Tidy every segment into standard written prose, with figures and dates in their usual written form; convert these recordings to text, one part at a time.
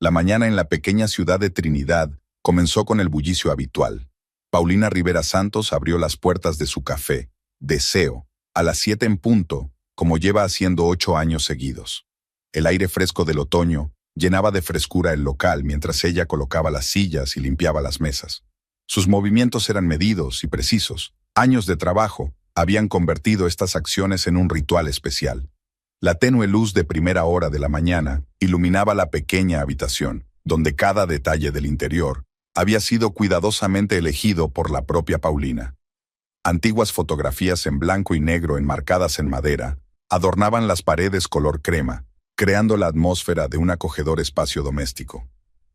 La mañana en la pequeña ciudad de Trinidad comenzó con el bullicio habitual. Paulina Rivera Santos abrió las puertas de su café, Deseo, a las 7 en punto, como lleva haciendo 8 años seguidos. El aire fresco del otoño llenaba de frescura el local mientras ella colocaba las sillas y limpiaba las mesas. Sus movimientos eran medidos y precisos. Años de trabajo habían convertido estas acciones en un ritual especial. La tenue luz de primera hora de la mañana iluminaba la pequeña habitación, donde cada detalle del interior había sido cuidadosamente elegido por la propia Paulina. Antiguas fotografías en blanco y negro enmarcadas en madera adornaban las paredes color crema, creando la atmósfera de un acogedor espacio doméstico.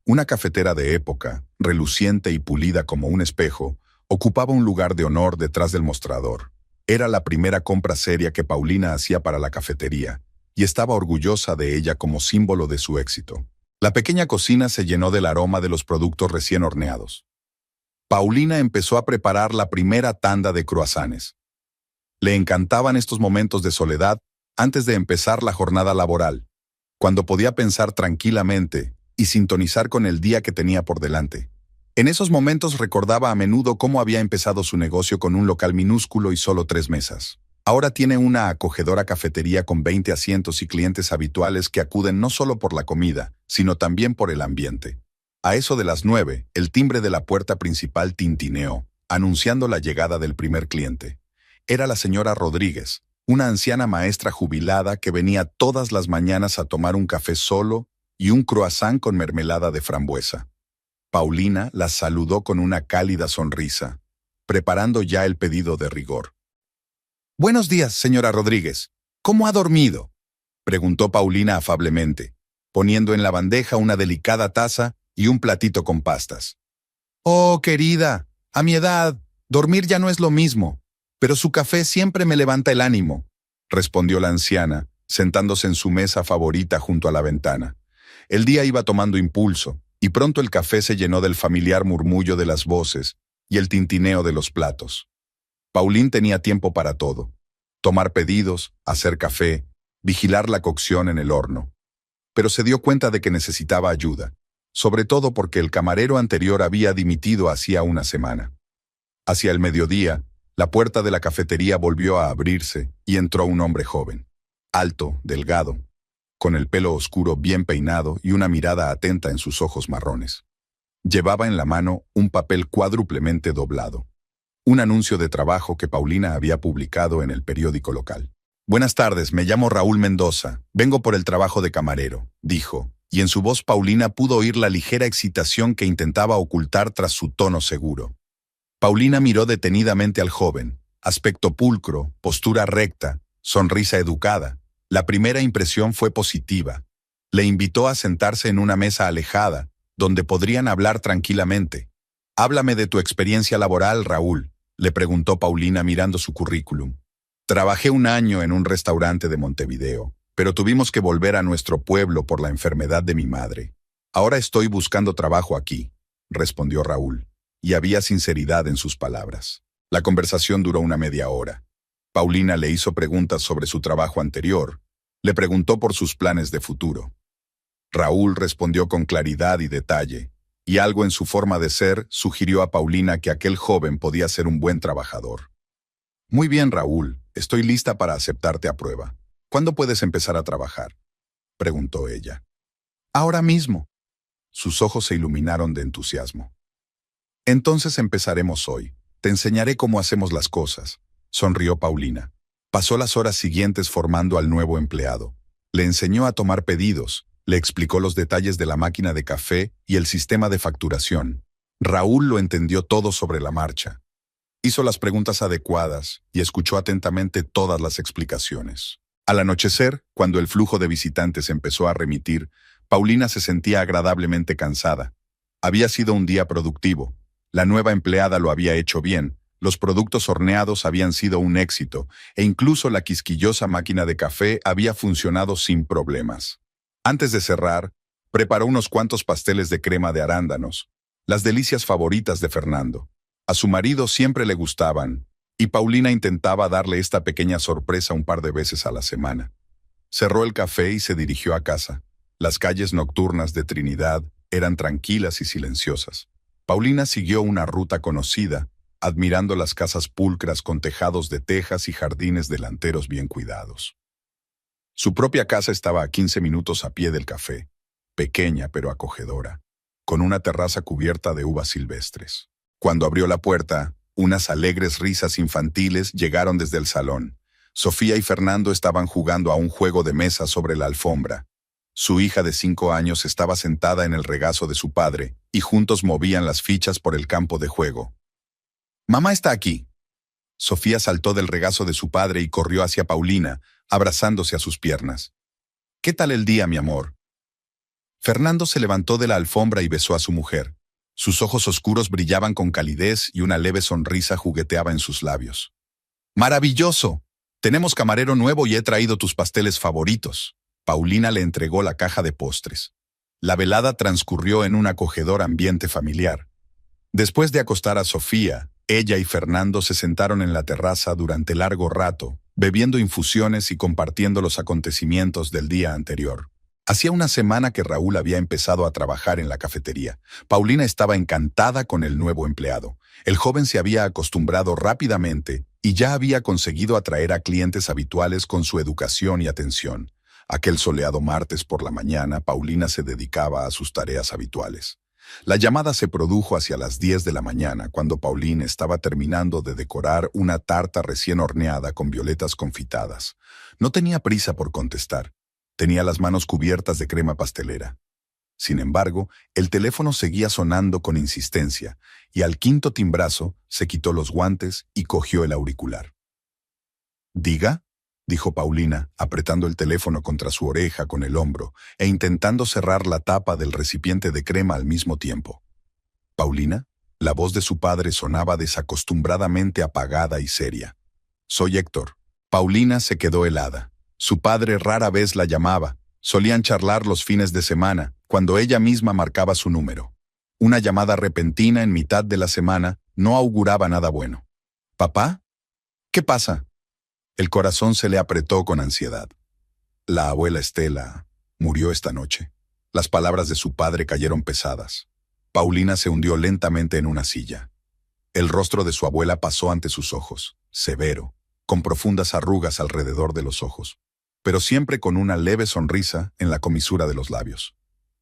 Una cafetera de época, reluciente y pulida como un espejo, ocupaba un lugar de honor detrás del mostrador. Era la primera compra seria que Paulina hacía para la cafetería, y estaba orgullosa de ella como símbolo de su éxito. La pequeña cocina se llenó del aroma de los productos recién horneados. Paulina empezó a preparar la primera tanda de croissants. Le encantaban estos momentos de soledad antes de empezar la jornada laboral, cuando podía pensar tranquilamente y sintonizar con el día que tenía por delante. En esos momentos recordaba a menudo cómo había empezado su negocio con un local minúsculo y solo 3 mesas. Ahora tiene una acogedora cafetería con 20 asientos y clientes habituales que acuden no solo por la comida, sino también por el ambiente. A eso de las 9, el timbre de la puerta principal tintineó, anunciando la llegada del primer cliente. Era la señora Rodríguez, una anciana maestra jubilada que venía todas las mañanas a tomar un café solo y un croissant con mermelada de frambuesa. Paulina la saludó con una cálida sonrisa, preparando ya el pedido de rigor. «Buenos días, señora Rodríguez. ¿Cómo ha dormido?», preguntó Paulina afablemente, poniendo en la bandeja una delicada taza y un platito con pastas. «Oh, querida, a mi edad, dormir ya no es lo mismo, pero su café siempre me levanta el ánimo», respondió la anciana, sentándose en su mesa favorita junto a la ventana. El día iba tomando impulso, y pronto el café se llenó del familiar murmullo de las voces y el tintineo de los platos. Paulín tenía tiempo para todo: tomar pedidos, hacer café, vigilar la cocción en el horno. Pero se dio cuenta de que necesitaba ayuda, sobre todo porque el camarero anterior había dimitido hacía una semana. Hacia el mediodía, la puerta de la cafetería volvió a abrirse y entró un hombre joven, alto, delgado, con el pelo oscuro bien peinado y una mirada atenta en sus ojos marrones. Llevaba en la mano un papel cuádruplemente doblado, un anuncio de trabajo que Paulina había publicado en el periódico local. «Buenas tardes, me llamo Raúl Mendoza, vengo por el trabajo de camarero», dijo, y en su voz Paulina pudo oír la ligera excitación que intentaba ocultar tras su tono seguro. Paulina miró detenidamente al joven, aspecto pulcro, postura recta, sonrisa educada. La primera impresión fue positiva. Le invitó a sentarse en una mesa alejada, donde podrían hablar tranquilamente. «Háblame de tu experiencia laboral, Raúl», le preguntó Paulina mirando su currículum. «Trabajé 1 año en un restaurante de Montevideo, pero tuvimos que volver a nuestro pueblo por la enfermedad de mi madre. Ahora estoy buscando trabajo aquí», respondió Raúl, y había sinceridad en sus palabras. La conversación duró una media hora. Paulina le hizo preguntas sobre su trabajo anterior. Le preguntó por sus planes de futuro. Raúl respondió con claridad y detalle, y algo en su forma de ser sugirió a Paulina que aquel joven podía ser un buen trabajador. «Muy bien, Raúl, estoy lista para aceptarte a prueba. ¿Cuándo puedes empezar a trabajar?», preguntó ella. «Ahora mismo». Sus ojos se iluminaron de entusiasmo. «Entonces empezaremos hoy. Te enseñaré cómo hacemos las cosas», sonrió Paulina. Pasó las horas siguientes formando al nuevo empleado. Le enseñó a tomar pedidos, le explicó los detalles de la máquina de café y el sistema de facturación. Raúl lo entendió todo sobre la marcha. Hizo las preguntas adecuadas y escuchó atentamente todas las explicaciones. Al anochecer, cuando el flujo de visitantes empezó a remitir, Paulina se sentía agradablemente cansada. Había sido un día productivo. La nueva empleada lo había hecho bien. Los productos horneados habían sido un éxito, e incluso la quisquillosa máquina de café había funcionado sin problemas. Antes de cerrar, preparó unos cuantos pasteles de crema de arándanos, las delicias favoritas de Fernando. A su marido siempre le gustaban, y Paulina intentaba darle esta pequeña sorpresa un par de veces a la semana. Cerró el café y se dirigió a casa. Las calles nocturnas de Trinidad eran tranquilas y silenciosas. Paulina siguió una ruta conocida, admirando las casas pulcras con tejados de tejas y jardines delanteros bien cuidados. Su propia casa estaba a 15 minutos a pie del café, pequeña pero acogedora, con una terraza cubierta de uvas silvestres. Cuando abrió la puerta, unas alegres risas infantiles llegaron desde el salón. Sofía y Fernando estaban jugando a un juego de mesa sobre la alfombra. Su hija de 5 años estaba sentada en el regazo de su padre, y juntos movían las fichas por el campo de juego. «Mamá está aquí». Sofía saltó del regazo de su padre y corrió hacia Paulina, abrazándose a sus piernas. «¿Qué tal el día, mi amor?». Fernando se levantó de la alfombra y besó a su mujer. Sus ojos oscuros brillaban con calidez y una leve sonrisa jugueteaba en sus labios. «¡Maravilloso! Tenemos camarero nuevo y he traído tus pasteles favoritos». Paulina le entregó la caja de postres. La velada transcurrió en un acogedor ambiente familiar. Después de acostar a Sofía, ella y Fernando se sentaron en la terraza durante largo rato, bebiendo infusiones y compartiendo los acontecimientos del día anterior. Hacía una semana que Raúl había empezado a trabajar en la cafetería. Paulina estaba encantada con el nuevo empleado. El joven se había acostumbrado rápidamente y ya había conseguido atraer a clientes habituales con su educación y atención. Aquel soleado martes por la mañana, Paulina se dedicaba a sus tareas habituales. La llamada se produjo hacia las 10 de la mañana, cuando Paulina estaba terminando de decorar una tarta recién horneada con violetas confitadas. No tenía prisa por contestar. Tenía las manos cubiertas de crema pastelera. Sin embargo, el teléfono seguía sonando con insistencia, y al quinto timbrazo se quitó los guantes y cogió el auricular. «¿Diga?», dijo Paulina, apretando el teléfono contra su oreja con el hombro e intentando cerrar la tapa del recipiente de crema al mismo tiempo. «¿Paulina?». La voz de su padre sonaba desacostumbradamente apagada y seria. «Soy Héctor». Paulina se quedó helada. Su padre rara vez la llamaba. Solían charlar los fines de semana, cuando ella misma marcaba su número. Una llamada repentina en mitad de la semana no auguraba nada bueno. «¿Papá? ¿Qué pasa?». El corazón se le apretó con ansiedad. «La abuela Estela murió esta noche». Las palabras de su padre cayeron pesadas. Paulina se hundió lentamente en una silla. El rostro de su abuela pasó ante sus ojos, severo, con profundas arrugas alrededor de los ojos, pero siempre con una leve sonrisa en la comisura de los labios.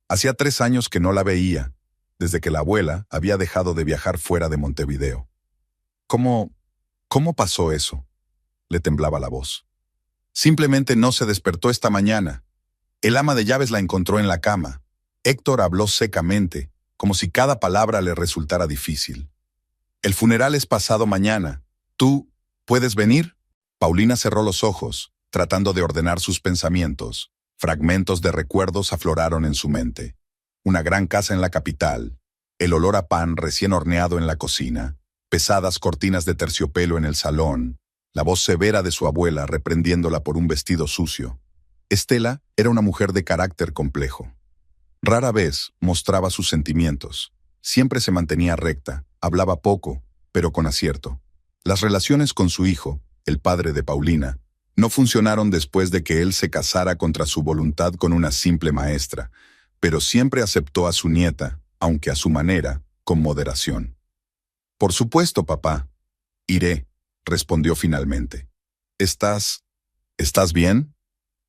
Hacía 3 años que no la veía, desde que la abuela había dejado de viajar fuera de Montevideo. ¿Cómo pasó eso?», le temblaba la voz. «Simplemente no se despertó esta mañana. El ama de llaves la encontró en la cama». Héctor habló secamente, como si cada palabra le resultara difícil. «El funeral es pasado mañana. ¿Tú puedes venir?». Paulina cerró los ojos, tratando de ordenar sus pensamientos. Fragmentos de recuerdos afloraron en su mente. Una gran casa en la capital, el olor a pan recién horneado en la cocina, pesadas cortinas de terciopelo en el salón, la voz severa de su abuela reprendiéndola por un vestido sucio. Estela era una mujer de carácter complejo. Rara vez mostraba sus sentimientos. Siempre se mantenía recta, hablaba poco, pero con acierto. Las relaciones con su hijo, el padre de Paulina, no funcionaron después de que él se casara contra su voluntad con una simple maestra, pero siempre aceptó a su nieta, aunque a su manera, con moderación. «Por supuesto, papá. Iré», respondió finalmente. ¿Estás bien?»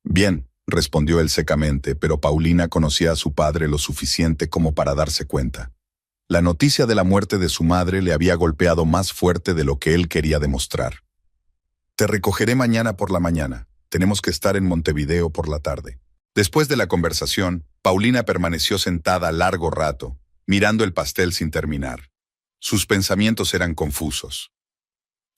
«Bien», respondió él secamente, pero Paulina conocía a su padre lo suficiente como para darse cuenta. La noticia de la muerte de su madre le había golpeado más fuerte de lo que él quería demostrar. «Te recogeré mañana por la mañana. Tenemos que estar en Montevideo por la tarde». Después de la conversación, Paulina permaneció sentada largo rato, mirando el pastel sin terminar. Sus pensamientos eran confusos.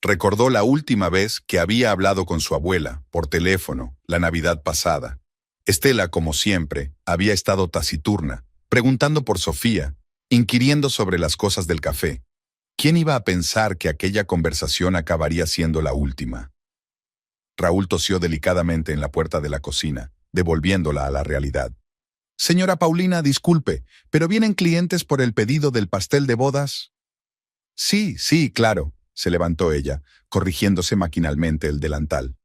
Recordó la última vez que había hablado con su abuela, por teléfono, la Navidad pasada. Estela, como siempre, había estado taciturna, preguntando por Sofía, inquiriendo sobre las cosas del café. ¿Quién iba a pensar que aquella conversación acabaría siendo la última? Raúl tosió delicadamente en la puerta de la cocina, devolviéndola a la realidad. «Señora Paulina, disculpe, ¿pero vienen clientes por el pedido del pastel de bodas?» Sí, claro», se levantó ella, corrigiéndose maquinalmente el delantal.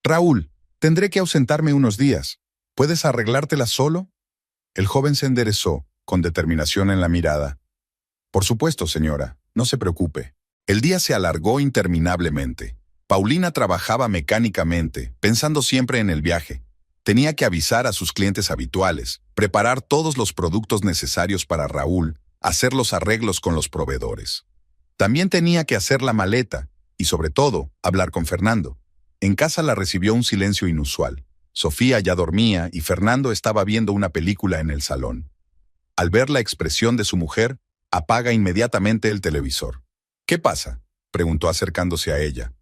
«Raúl, tendré que ausentarme unos días. ¿Puedes arreglártela solo? El joven se enderezó, con determinación en la mirada. Por supuesto, señora, no se preocupe. El día se alargó interminablemente. Paulina trabajaba mecánicamente, pensando siempre en el viaje. Tenía que avisar a sus clientes habituales, preparar todos los productos necesarios para Raúl, hacer los arreglos con los proveedores. También tenía que hacer la maleta y, sobre todo, hablar con Fernando. En casa la recibió un silencio inusual. Sofía ya dormía y Fernando estaba viendo una película en el salón. Al ver la expresión de su mujer, apaga inmediatamente el televisor. ¿Qué pasa?, preguntó acercándose a ella.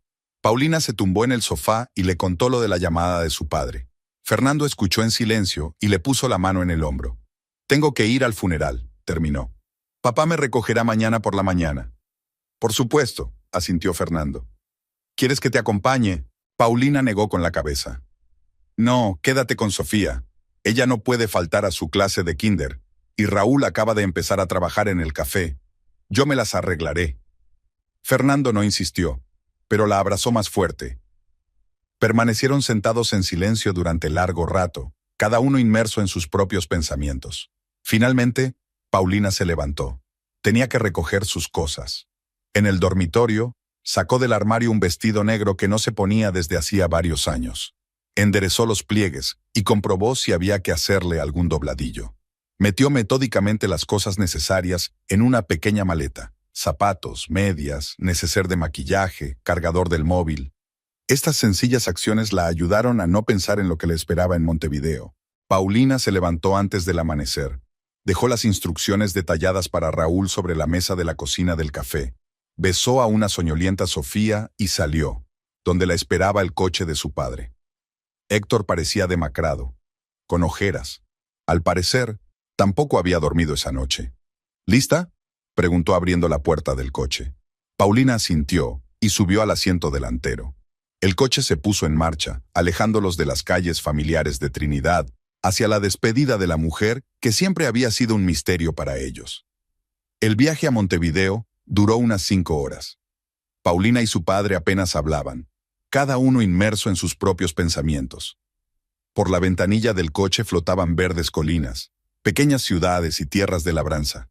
Paulina se tumbó en el sofá y le contó lo de la llamada de su padre. Fernando escuchó en silencio y le puso la mano en el hombro. Tengo que ir al funeral, terminó. Papá me recogerá mañana por la mañana. Por supuesto, asintió Fernando. ¿Quieres que te acompañe? Paulina negó con la cabeza. No, quédate con Sofía. Ella no puede faltar a su clase de kinder, y Raúl acaba de empezar a trabajar en el café. Yo me las arreglaré. Fernando no insistió, pero la abrazó más fuerte. Permanecieron sentados en silencio durante largo rato, cada uno inmerso en sus propios pensamientos. Finalmente, Paulina se levantó. Tenía que recoger sus cosas. En el dormitorio, sacó del armario un vestido negro que no se ponía desde hacía varios años. Enderezó los pliegues y comprobó si había que hacerle algún dobladillo. Metió metódicamente las cosas necesarias en una pequeña maleta. Zapatos, medias, neceser de maquillaje, cargador del móvil. Estas sencillas acciones la ayudaron a no pensar en lo que le esperaba en Montevideo. Paulina se levantó antes del amanecer. Dejó las instrucciones detalladas para Raúl sobre la mesa de la cocina del café. Besó a una soñolienta Sofía y salió, donde la esperaba el coche de su padre. Héctor parecía demacrado, con ojeras. Al parecer, tampoco había dormido esa noche. ¿Lista?, preguntó abriendo la puerta del coche. Paulina asintió y subió al asiento delantero. El coche se puso en marcha, alejándolos de las calles familiares de Trinidad, hacia la despedida de la mujer que siempre había sido un misterio para ellos. El viaje a Montevideo duró unas 5 horas. Paulina y su padre apenas hablaban, cada uno inmerso en sus propios pensamientos. Por la ventanilla del coche flotaban verdes colinas, pequeñas ciudades y tierras de labranza.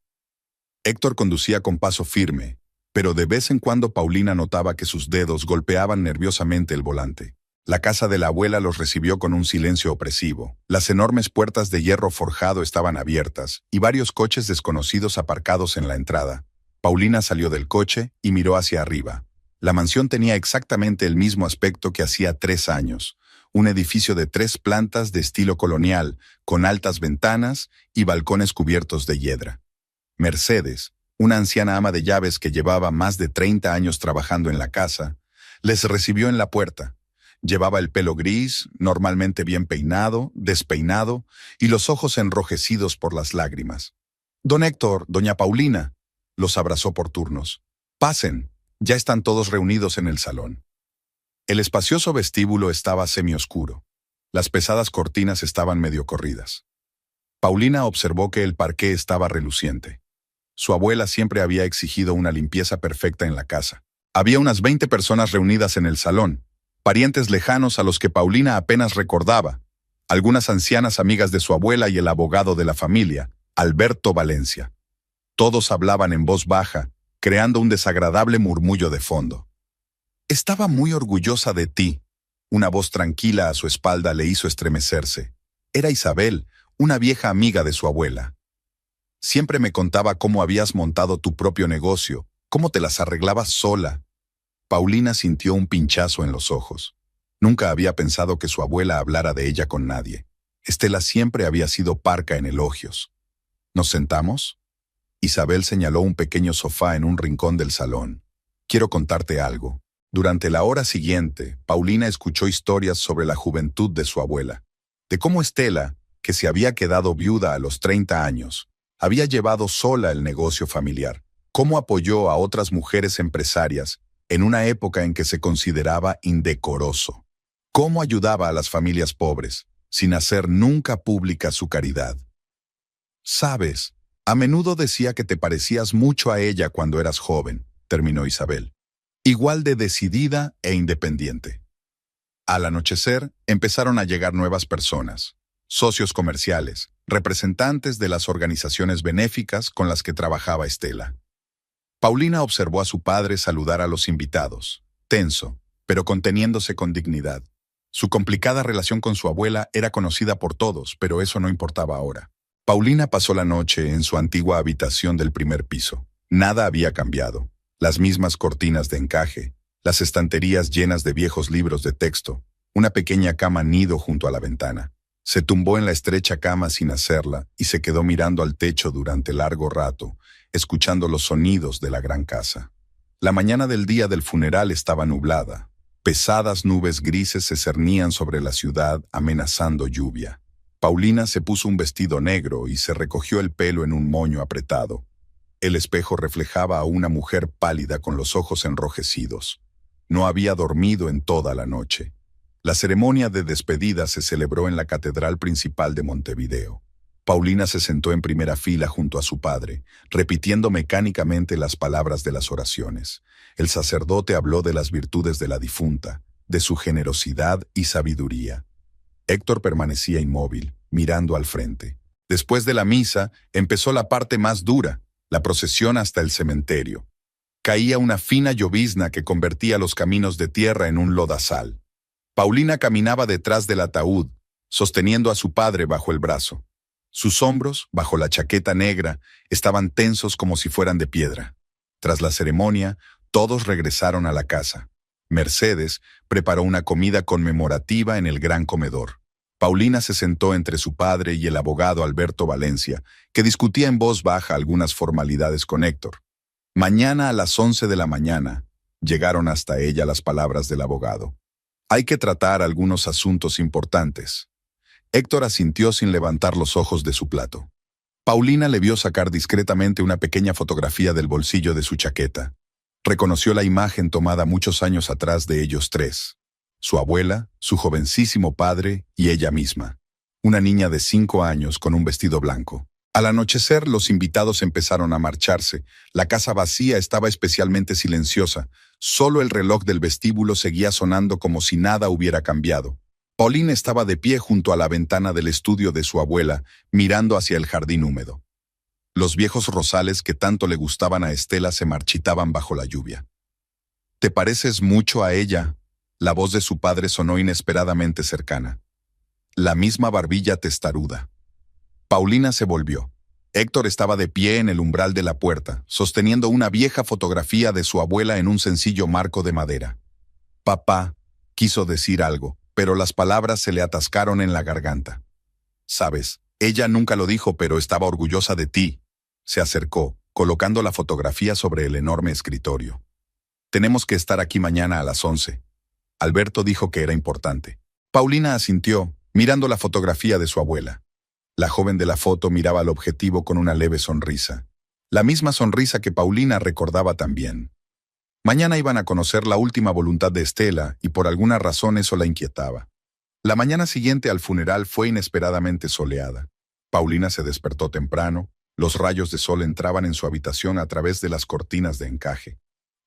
Héctor conducía con paso firme, pero de vez en cuando Paulina notaba que sus dedos golpeaban nerviosamente el volante. La casa de la abuela los recibió con un silencio opresivo. Las enormes puertas de hierro forjado estaban abiertas y varios coches desconocidos aparcados en la entrada. Paulina salió del coche y miró hacia arriba. La mansión tenía exactamente el mismo aspecto que hacía 3 años. Un edificio de 3 plantas de estilo colonial, con altas ventanas y balcones cubiertos de hiedra. Mercedes, una anciana ama de llaves que llevaba más de 30 años trabajando en la casa, les recibió en la puerta. Llevaba el pelo gris, normalmente bien peinado, despeinado, y los ojos enrojecidos por las lágrimas. Don Héctor, doña Paulina, los abrazó por turnos. Pasen, ya están todos reunidos en el salón. El espacioso vestíbulo estaba semioscuro. Las pesadas cortinas estaban medio corridas. Paulina observó que el parqué estaba reluciente. Su abuela siempre había exigido una limpieza perfecta en la casa. Había unas 20 personas reunidas en el salón, parientes lejanos a los que Paulina apenas recordaba, algunas ancianas amigas de su abuela y el abogado de la familia, Alberto Valencia. Todos hablaban en voz baja, creando un desagradable murmullo de fondo. Estaba muy orgullosa de ti. Una voz tranquila a su espalda le hizo estremecerse. Era Isabel, una vieja amiga de su abuela. Siempre me contaba cómo habías montado tu propio negocio, cómo te las arreglabas sola. Paulina sintió un pinchazo en los ojos. Nunca había pensado que su abuela hablara de ella con nadie. Estela siempre había sido parca en elogios. ¿Nos sentamos? Isabel señaló un pequeño sofá en un rincón del salón. Quiero contarte algo. Durante la hora siguiente, Paulina escuchó historias sobre la juventud de su abuela, de cómo Estela, que se había quedado viuda a los 30 años, había llevado sola el negocio familiar, cómo apoyó a otras mujeres empresarias en una época en que se consideraba indecoroso, cómo ayudaba a las familias pobres, sin hacer nunca pública su caridad. Sabes, a menudo decía que te parecías mucho a ella cuando eras joven, terminó Isabel, igual de decidida e independiente. Al anochecer, empezaron a llegar nuevas personas. socios comerciales, representantes de las organizaciones benéficas con las que trabajaba Estela. Paulina observó a su padre saludar a los invitados, tenso, pero conteniéndose con dignidad. Su complicada relación con su abuela era conocida por todos, pero eso no importaba ahora. Paulina pasó la noche en su antigua habitación del primer piso. Nada había cambiado. Las mismas cortinas de encaje, las estanterías llenas de viejos libros de texto, una pequeña cama nido junto a la ventana. Se tumbó en la estrecha cama sin hacerla y se quedó mirando al techo durante largo rato, escuchando los sonidos de la gran casa. La mañana del día del funeral estaba nublada. Pesadas nubes grises se cernían sobre la ciudad, amenazando lluvia. Paulina se puso un vestido negro y se recogió el pelo en un moño apretado. El espejo reflejaba a una mujer pálida con los ojos enrojecidos. No había dormido en toda la noche. La ceremonia de despedida se celebró en la Catedral Principal de Montevideo. Paulina se sentó en primera fila junto a su padre, repitiendo mecánicamente las palabras de las oraciones. El sacerdote habló de las virtudes de la difunta, de su generosidad y sabiduría. Héctor permanecía inmóvil, mirando al frente. Después de la misa, empezó la parte más dura, la procesión hasta el cementerio. Caía una fina llovizna que convertía los caminos de tierra en un lodazal. Paulina caminaba detrás del ataúd, sosteniendo a su padre bajo el brazo. Sus hombros, bajo la chaqueta negra, estaban tensos como si fueran de piedra. Tras la ceremonia, todos regresaron a la casa. Mercedes preparó una comida conmemorativa en el gran comedor. Paulina se sentó entre su padre y el abogado Alberto Valencia, que discutía en voz baja algunas formalidades con Héctor. Mañana a las 11 de la mañana, llegaron hasta ella las palabras del abogado. Hay que tratar algunos asuntos importantes. Héctor asintió sin levantar los ojos de su plato. Paulina le vio sacar discretamente una pequeña fotografía del bolsillo de su chaqueta. Reconoció la imagen tomada muchos años atrás de ellos tres. Su abuela, su jovencísimo padre y ella misma. Una niña de 5 años con un vestido blanco. Al anochecer, los invitados empezaron a marcharse. La casa vacía estaba especialmente silenciosa. Solo el reloj del vestíbulo seguía sonando como si nada hubiera cambiado. Paulina estaba de pie junto a la ventana del estudio de su abuela, mirando hacia el jardín húmedo. Los viejos rosales que tanto le gustaban a Estela se marchitaban bajo la lluvia. «¿Te pareces mucho a ella?» La voz de su padre sonó inesperadamente cercana. La misma barbilla testaruda. Paulina se volvió. Héctor estaba de pie en el umbral de la puerta, sosteniendo una vieja fotografía de su abuela en un sencillo marco de madera. «Papá», quiso decir algo, pero las palabras se le atascaron en la garganta. «Sabes, ella nunca lo dijo, pero estaba orgullosa de ti». Se acercó, colocando la fotografía sobre el enorme escritorio. «Tenemos que estar aquí mañana a las 11». Alberto dijo que era importante. Paulina asintió, mirando la fotografía de su abuela. La joven de la foto miraba al objetivo con una leve sonrisa. La misma sonrisa que Paulina recordaba también. Mañana iban a conocer la última voluntad de Estela y por alguna razón eso la inquietaba. La mañana siguiente al funeral fue inesperadamente soleada. Paulina se despertó temprano. Los rayos de sol entraban en su habitación a través de las cortinas de encaje.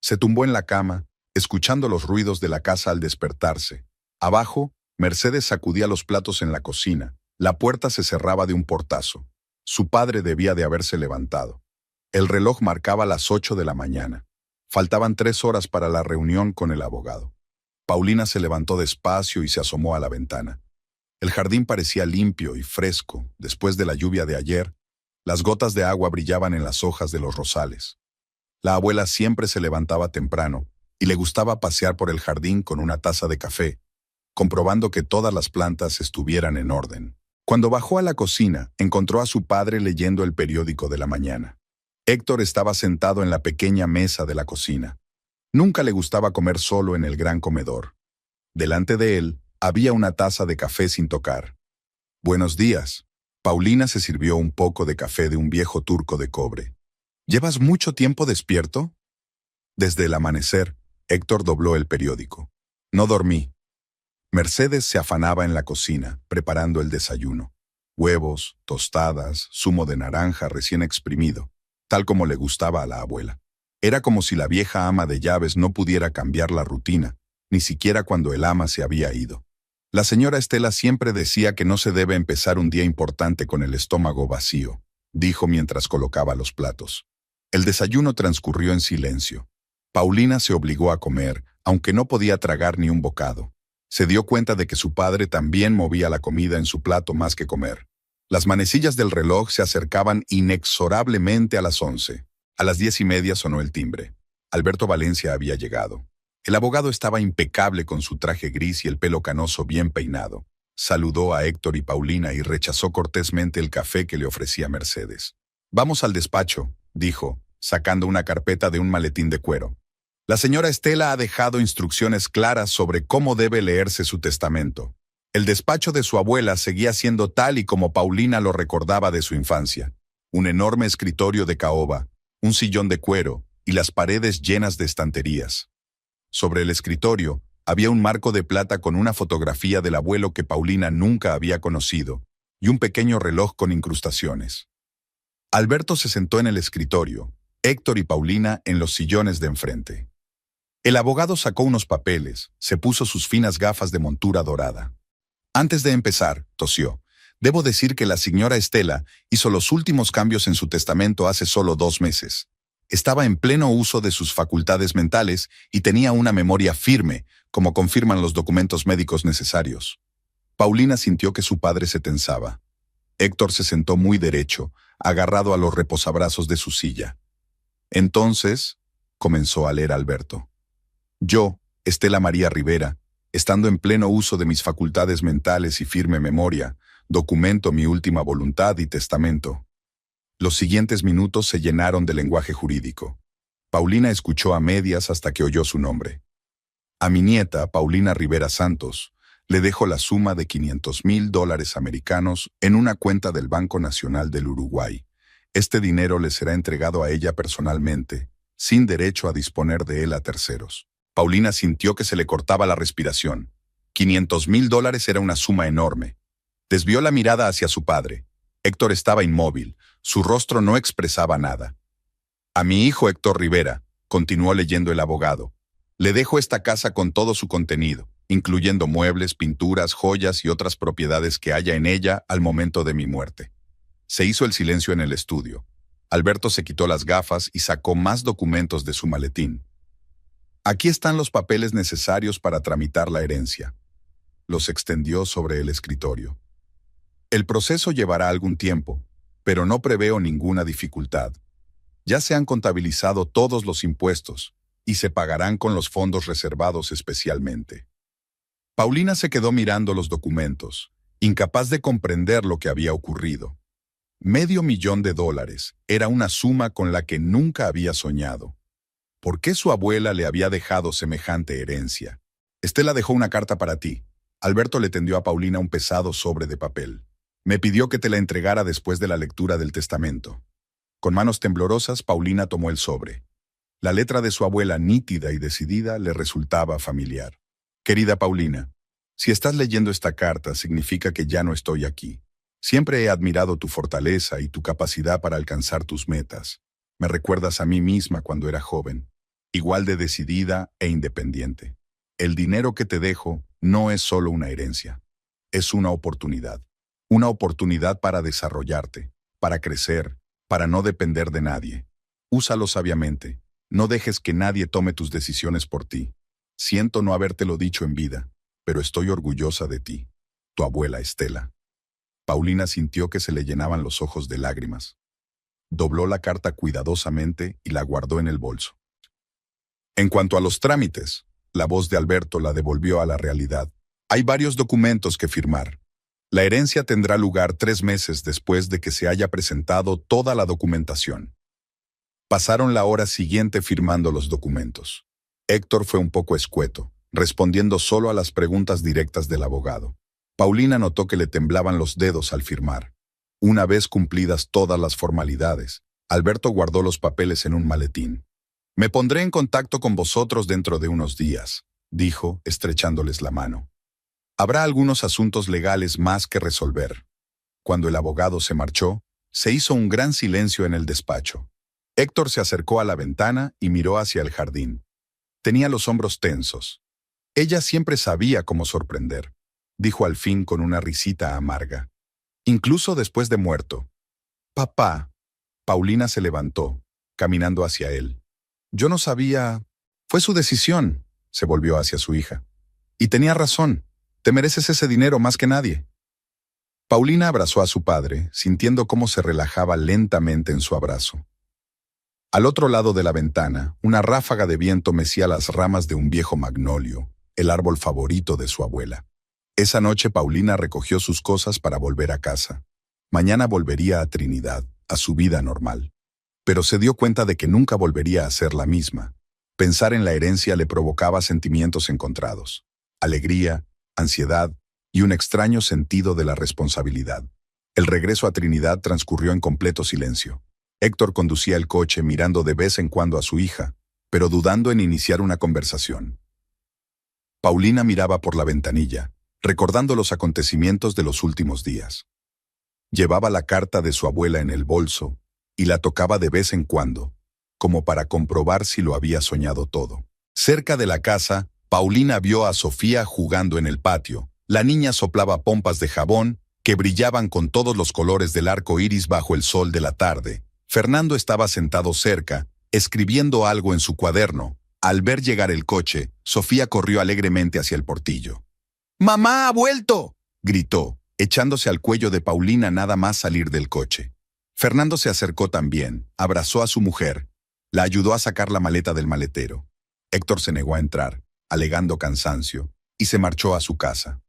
Se tumbó en la cama, escuchando los ruidos de la casa al despertarse. Abajo, Mercedes sacudía los platos en la cocina. La puerta se cerraba de un portazo. Su padre debía de haberse levantado. El reloj marcaba las 8 de la mañana. Faltaban 3 horas para la reunión con el abogado. Paulina se levantó despacio y se asomó a la ventana. El jardín parecía limpio y fresco después de la lluvia de ayer. Las gotas de agua brillaban en las hojas de los rosales. La abuela siempre se levantaba temprano y le gustaba pasear por el jardín con una taza de café, comprobando que todas las plantas estuvieran en orden. Cuando bajó a la cocina, encontró a su padre leyendo el periódico de la mañana. Héctor estaba sentado en la pequeña mesa de la cocina. Nunca le gustaba comer solo en el gran comedor. Delante de él había una taza de café sin tocar. «Buenos días». Paulina se sirvió un poco de café de un viejo turco de cobre. «¿Llevas mucho tiempo despierto?» Desde el amanecer, Héctor dobló el periódico. «No dormí». Mercedes se afanaba en la cocina, preparando el desayuno. Huevos, tostadas, zumo de naranja recién exprimido, tal como le gustaba a la abuela. Era como si la vieja ama de llaves no pudiera cambiar la rutina, ni siquiera cuando el ama se había ido. La señora Estela siempre decía que no se debe empezar un día importante con el estómago vacío, dijo mientras colocaba los platos. El desayuno transcurrió en silencio. Paulina se obligó a comer, aunque no podía tragar ni un bocado. Se dio cuenta de que su padre también movía la comida en su plato más que comer. Las manecillas del reloj se acercaban inexorablemente a las 11. A las 10:30 sonó el timbre. Alberto Valencia había llegado. El abogado estaba impecable con su traje gris y el pelo canoso bien peinado. Saludó a Héctor y Paulina y rechazó cortésmente el café que le ofrecía Mercedes. «Vamos al despacho», dijo, sacando una carpeta de un maletín de cuero. La señora Estela ha dejado instrucciones claras sobre cómo debe leerse su testamento. El despacho de su abuela seguía siendo tal y como Paulina lo recordaba de su infancia. Un enorme escritorio de caoba, un sillón de cuero y las paredes llenas de estanterías. Sobre el escritorio había un marco de plata con una fotografía del abuelo que Paulina nunca había conocido y un pequeño reloj con incrustaciones. Alberto se sentó en el escritorio, Héctor y Paulina en los sillones de enfrente. El abogado sacó unos papeles, se puso sus finas gafas de montura dorada. Antes de empezar, tosió, debo decir que la señora Estela hizo los últimos cambios en su testamento hace solo 2 meses. Estaba en pleno uso de sus facultades mentales y tenía una memoria firme, como confirman los documentos médicos necesarios. Paulina sintió que su padre se tensaba. Héctor se sentó muy derecho, agarrado a los reposabrazos de su silla. Entonces, comenzó a leer Alberto. Yo, Estela María Rivera, estando en pleno uso de mis facultades mentales y firme memoria, documento mi última voluntad y testamento. Los siguientes minutos se llenaron de lenguaje jurídico. Paulina escuchó a medias hasta que oyó su nombre. A mi nieta, Paulina Rivera Santos, le dejo la suma de $500,000 americanos en una cuenta del Banco Nacional del Uruguay. Este dinero le será entregado a ella personalmente, sin derecho a disponer de él a terceros. Paulina sintió que se le cortaba la respiración. $500,000 era una suma enorme. Desvió la mirada hacia su padre. Héctor estaba inmóvil, su rostro no expresaba nada. A mi hijo Héctor Rivera, continuó leyendo el abogado, le dejo esta casa con todo su contenido, incluyendo muebles, pinturas, joyas y otras propiedades que haya en ella al momento de mi muerte. Se hizo el silencio en el estudio. Alberto se quitó las gafas y sacó más documentos de su maletín. Aquí están los papeles necesarios para tramitar la herencia. Los extendió sobre el escritorio. El proceso llevará algún tiempo, pero no preveo ninguna dificultad. Ya se han contabilizado todos los impuestos y se pagarán con los fondos reservados especialmente. Paulina se quedó mirando los documentos, incapaz de comprender lo que había ocurrido. $500,000 era una suma con la que nunca había soñado. ¿Por qué su abuela le había dejado semejante herencia? Estela dejó una carta para ti. Alberto le tendió a Paulina un pesado sobre de papel. Me pidió que te la entregara después de la lectura del testamento. Con manos temblorosas, Paulina tomó el sobre. La letra de su abuela, nítida y decidida, le resultaba familiar. Querida Paulina, si estás leyendo esta carta, significa que ya no estoy aquí. Siempre he admirado tu fortaleza y tu capacidad para alcanzar tus metas. Me recuerdas a mí misma cuando era joven, igual de decidida e independiente. El dinero que te dejo no es solo una herencia, es una oportunidad. Una oportunidad para desarrollarte, para crecer, para no depender de nadie. Úsalo sabiamente. No dejes que nadie tome tus decisiones por ti. Siento no habértelo dicho en vida, pero estoy orgullosa de ti. Tu abuela Estela. Paulina sintió que se le llenaban los ojos de lágrimas. Dobló la carta cuidadosamente y la guardó en el bolso. En cuanto a los trámites, la voz de Alberto la devolvió a la realidad. Hay varios documentos que firmar. La herencia tendrá lugar 3 meses después de que se haya presentado toda la documentación. Pasaron la hora siguiente firmando los documentos. Héctor fue un poco escueto, respondiendo solo a las preguntas directas del abogado. Paulina notó que le temblaban los dedos al firmar. Una vez cumplidas todas las formalidades, Alberto guardó los papeles en un maletín. Me pondré en contacto con vosotros dentro de unos días, dijo, estrechándoles la mano. Habrá algunos asuntos legales más que resolver. Cuando el abogado se marchó, se hizo un gran silencio en el despacho. Héctor se acercó a la ventana y miró hacia el jardín. Tenía los hombros tensos. Ella siempre sabía cómo sorprender. dijo al fin con una risita amarga. Incluso después de muerto. Papá. Paulina se levantó, caminando hacia él. Yo no sabía. Fue su decisión. Se volvió hacia su hija. Y tenía razón. Te mereces ese dinero más que nadie. Paulina abrazó a su padre, sintiendo cómo se relajaba lentamente en su abrazo. Al otro lado de la ventana, una ráfaga de viento mecía las ramas de un viejo magnolio, el árbol favorito de su abuela. Esa noche Paulina recogió sus cosas para volver a casa. Mañana volvería a Trinidad, a su vida normal. Pero se dio cuenta de que nunca volvería a ser la misma. Pensar en la herencia le provocaba sentimientos encontrados: alegría, ansiedad y un extraño sentido de la responsabilidad. El regreso a Trinidad transcurrió en completo silencio. Héctor conducía el coche mirando de vez en cuando a su hija, pero dudando en iniciar una conversación. Paulina miraba por la ventanilla, recordando los acontecimientos de los últimos días. Llevaba la carta de su abuela en el bolso y la tocaba de vez en cuando, como para comprobar si lo había soñado todo. Cerca de la casa, Paulina vio a Sofía jugando en el patio. La niña soplaba pompas de jabón que brillaban con todos los colores del arco iris bajo el sol de la tarde. Fernando estaba sentado cerca, escribiendo algo en su cuaderno. Al ver llegar el coche, Sofía corrió alegremente hacia el portillo. ¡Mamá ha vuelto!, gritó, echándose al cuello de Paulina nada más salir del coche. Fernando se acercó también, abrazó a su mujer, la ayudó a sacar la maleta del maletero. Héctor se negó a entrar, alegando cansancio, y se marchó a su casa.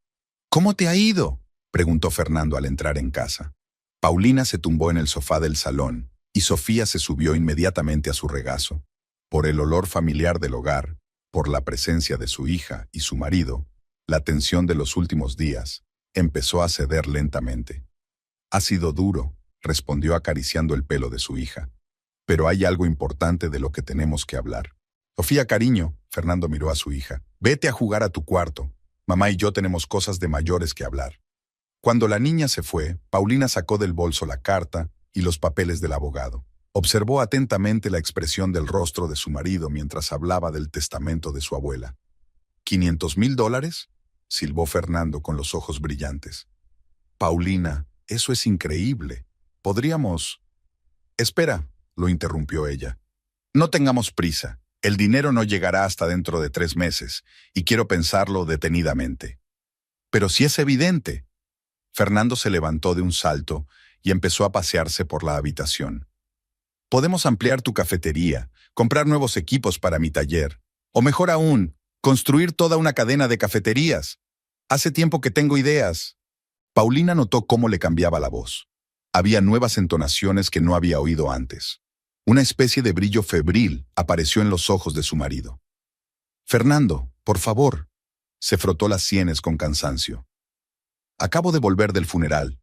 ¿Cómo te ha ido?, preguntó Fernando al entrar en casa. Paulina se tumbó en el sofá del salón, y Sofía se subió inmediatamente a su regazo. Por el olor familiar del hogar, por la presencia de su hija y su marido, la tensión de los últimos días empezó a ceder lentamente. Ha sido duro, respondió acariciando el pelo de su hija. Pero hay algo importante de lo que tenemos que hablar. Sofía, cariño, Fernando miró a su hija. Vete a jugar a tu cuarto. Mamá y yo tenemos cosas de mayores que hablar. Cuando la niña se fue, Paulina sacó del bolso la carta y los papeles del abogado. Observó atentamente la expresión del rostro de su marido mientras hablaba del testamento de su abuela. ¿$500,000? Silbó Fernando con los ojos brillantes. Paulina, eso es increíble. Podríamos... Espera, lo interrumpió ella. No tengamos prisa. El dinero no llegará hasta dentro de 3 meses, y quiero pensarlo detenidamente. Pero si es evidente. Fernando se levantó de un salto y empezó a pasearse por la habitación. Podemos ampliar tu cafetería, comprar nuevos equipos para mi taller, o mejor aún, construir toda una cadena de cafeterías. Hace tiempo que tengo ideas. Paulina notó cómo le cambiaba la voz. Había nuevas entonaciones que no había oído antes. Una especie de brillo febril apareció en los ojos de su marido. Fernando, por favor. Se frotó las sienes con cansancio. Acabo de volver del funeral.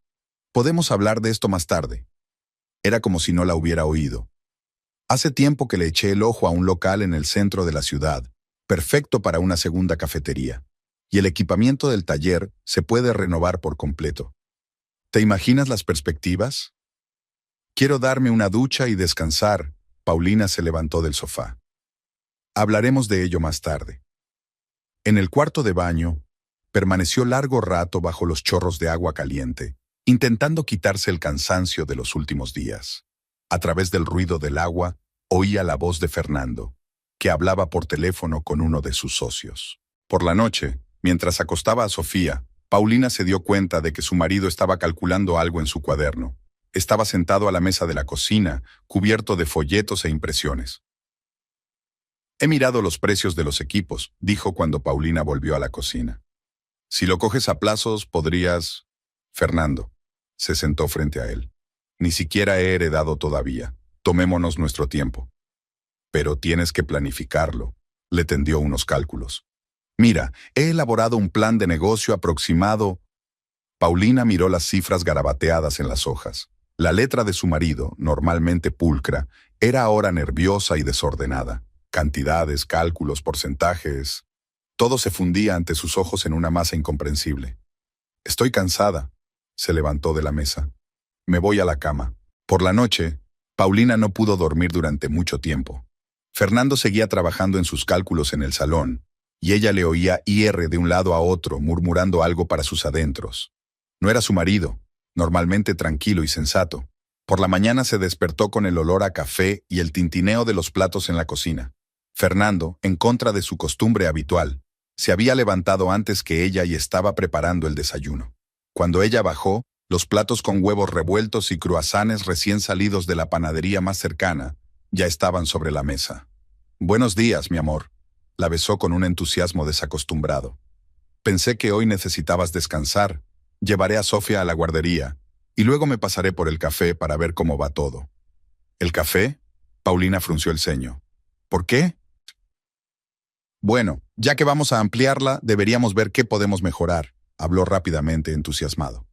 Podemos hablar de esto más tarde. Era como si no la hubiera oído. Hace tiempo que le eché el ojo a un local en el centro de la ciudad, perfecto para una segunda cafetería, y el equipamiento del taller se puede renovar por completo. ¿Te imaginas las perspectivas? Quiero darme una ducha y descansar. Paulina se levantó del sofá. Hablaremos de ello más tarde. En el cuarto de baño, permaneció largo rato bajo los chorros de agua caliente, intentando quitarse el cansancio de los últimos días. A través del ruido del agua, oía la voz de Fernando, que hablaba por teléfono con uno de sus socios. Por la noche, mientras acostaba a Sofía, Paulina se dio cuenta de que su marido estaba calculando algo en su cuaderno. Estaba sentado a la mesa de la cocina, cubierto de folletos e impresiones. He mirado los precios de los equipos, dijo cuando Paulina volvió a la cocina. Si lo coges a plazos, podrías... Fernando se sentó frente a él. Ni siquiera he heredado todavía. Tomémonos nuestro tiempo. Pero tienes que planificarlo. Le tendió unos cálculos. Mira, he elaborado un plan de negocio aproximado. Paulina miró las cifras garabateadas en las hojas. La letra de su marido, normalmente pulcra, era ahora nerviosa y desordenada. Cantidades, cálculos, porcentajes... Todo se fundía ante sus ojos en una masa incomprensible. Estoy cansada. Se levantó de la mesa. Me voy a la cama. Por la noche, Paulina no pudo dormir durante mucho tiempo. Fernando seguía trabajando en sus cálculos en el salón, y ella le oía ir de un lado a otro, murmurando algo para sus adentros. No era su marido, normalmente tranquilo y sensato. Por la mañana se despertó con el olor a café y el tintineo de los platos en la cocina. Fernando, en contra de su costumbre habitual, se había levantado antes que ella y estaba preparando el desayuno. Cuando ella bajó, los platos con huevos revueltos y cruasanes recién salidos de la panadería más cercana ya estaban sobre la mesa. «Buenos días, mi amor», la besó con un entusiasmo desacostumbrado. «Pensé que hoy necesitabas descansar. Llevaré a Sofía a la guardería y luego me pasaré por el café para ver cómo va todo». «¿El café?», Paulina frunció el ceño. «¿Por qué?». «Bueno, ya que vamos a ampliarla, deberíamos ver qué podemos mejorar», habló rápidamente, entusiasmado.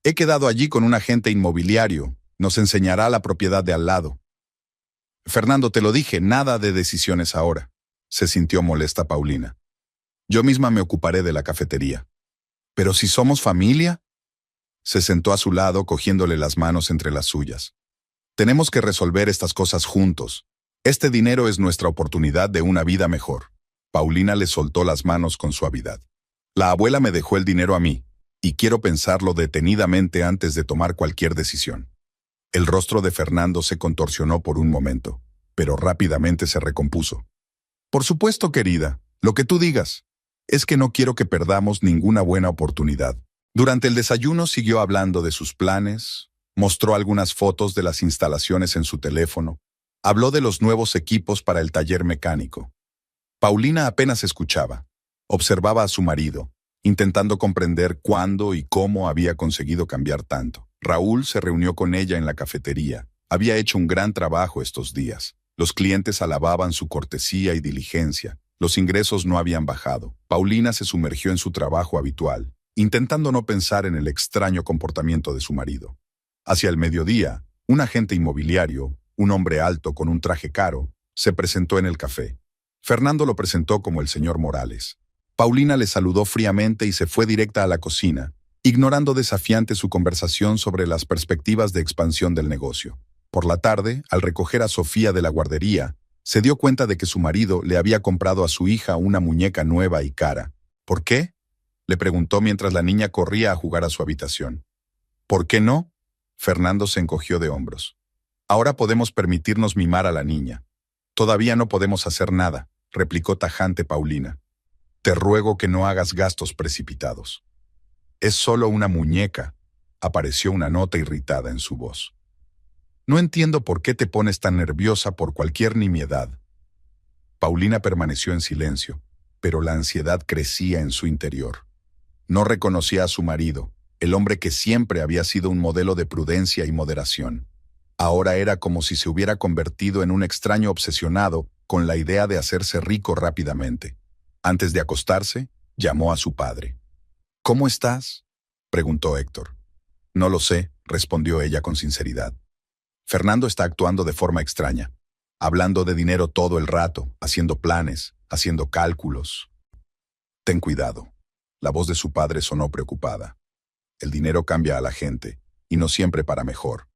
«He quedado allí con un agente inmobiliario. Nos enseñará la propiedad de al lado». «Fernando, te lo dije, nada de decisiones ahora», se sintió molesta Paulina. «Yo misma me ocuparé de la cafetería». «¿Pero si somos familia?». Se sentó a su lado, cogiéndole las manos entre las suyas. «Tenemos que resolver estas cosas juntos. Este dinero es nuestra oportunidad de una vida mejor». Paulina le soltó las manos con suavidad. «La abuela me dejó el dinero a mí, y quiero pensarlo detenidamente antes de tomar cualquier decisión». El rostro de Fernando se contorsionó por un momento, pero rápidamente se recompuso. «Por supuesto, querida, lo que tú digas. Es que no quiero que perdamos ninguna buena oportunidad». Durante el desayuno siguió hablando de sus planes, mostró algunas fotos de las instalaciones en su teléfono, habló de los nuevos equipos para el taller mecánico. Paulina apenas escuchaba, observaba a su marido, intentando comprender cuándo y cómo había conseguido cambiar tanto. Raúl se reunió con ella en la cafetería. Había hecho un gran trabajo estos días. Los clientes alababan su cortesía y diligencia. Los ingresos no habían bajado. Paulina se sumergió en su trabajo habitual, intentando no pensar en el extraño comportamiento de su marido. Hacia el mediodía, un agente inmobiliario, un hombre alto con un traje caro, se presentó en el café. Fernando lo presentó como el señor Morales. Paulina le saludó fríamente y se fue directa a la cocina, ignorando desafiante su conversación sobre las perspectivas de expansión del negocio. Por la tarde, al recoger a Sofía de la guardería, se dio cuenta de que su marido le había comprado a su hija una muñeca nueva y cara. «¿Por qué?», le preguntó mientras la niña corría a jugar a su habitación. «¿Por qué no?», Fernando se encogió de hombros. «Ahora podemos permitirnos mimar a la niña». «Todavía no podemos hacer nada», replicó tajante Paulina. «Te ruego que no hagas gastos precipitados». «Es solo una muñeca», apareció una nota irritada en su voz. «No entiendo por qué te pones tan nerviosa por cualquier nimiedad». Paulina permaneció en silencio, pero la ansiedad crecía en su interior. No reconocía a su marido, el hombre que siempre había sido un modelo de prudencia y moderación. Ahora era como si se hubiera convertido en un extraño obsesionado con la idea de hacerse rico rápidamente. Antes de acostarse, llamó a su padre. «¿Cómo estás?», preguntó Héctor. «No lo sé», respondió ella con sinceridad. «Fernando está actuando de forma extraña, hablando de dinero todo el rato, haciendo planes, haciendo cálculos». «Ten cuidado». La voz de su padre sonó preocupada. «El dinero cambia a la gente, y no siempre para mejor».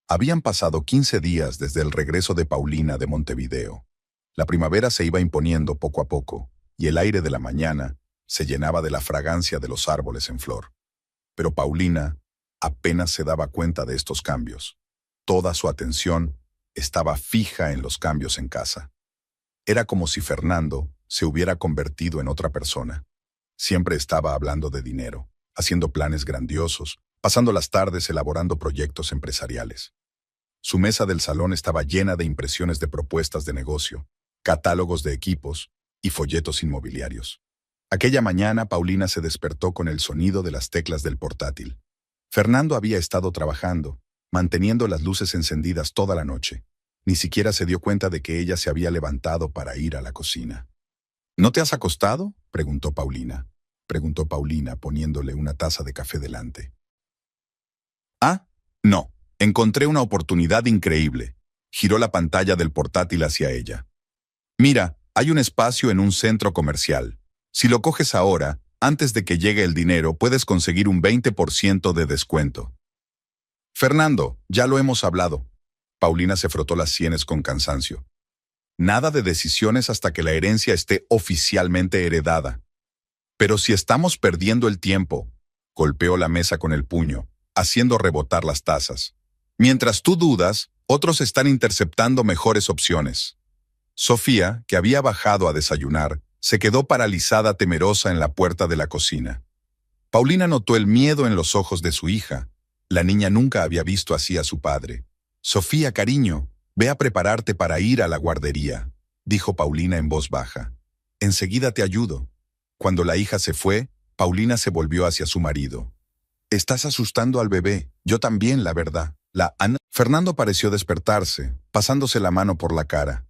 Habían pasado 15 días desde el regreso de Paulina de Montevideo. La primavera se iba imponiendo poco a poco, y el aire de la mañana se llenaba de la fragancia de los árboles en flor. Pero Paulina apenas se daba cuenta de estos cambios. Toda su atención estaba fija en los cambios en casa. Era como si Fernando se hubiera convertido en otra persona. Siempre estaba hablando de dinero, haciendo planes grandiosos, pasando las tardes elaborando proyectos empresariales. Su mesa del salón estaba llena de impresiones de propuestas de negocio, catálogos de equipos y folletos inmobiliarios. Aquella mañana Paulina se despertó con el sonido de las teclas del portátil. Fernando había estado trabajando, manteniendo las luces encendidas toda la noche. Ni siquiera se dio cuenta de que ella se había levantado para ir a la cocina. «¿No te has acostado?», preguntó Paulina, poniéndole una taza de café delante. «Ah, no, encontré una oportunidad increíble». Giró la pantalla del portátil hacia ella. «Mira, hay un espacio en un centro comercial. Si lo coges ahora, antes de que llegue el dinero, puedes conseguir un 20% de descuento». «Fernando, ya lo hemos hablado». Paulina se frotó las sienes con cansancio. Nada de decisiones hasta que la herencia esté oficialmente heredada. Pero si estamos perdiendo el tiempo, golpeó la mesa con el puño, haciendo rebotar las tazas. Mientras tú dudas, otros están interceptando mejores opciones. Sofía, que había bajado a desayunar, se quedó paralizada temerosa en la puerta de la cocina. Paulina notó el miedo en los ojos de su hija. La niña nunca había visto así a su padre. Sofía, cariño, ve a prepararte para ir a la guardería, dijo Paulina en voz baja. Enseguida te ayudo. Cuando la hija se fue, Paulina se volvió hacia su marido. Estás asustando al bebé. Yo también, la verdad. Fernando pareció despertarse, pasándose la mano por la cara.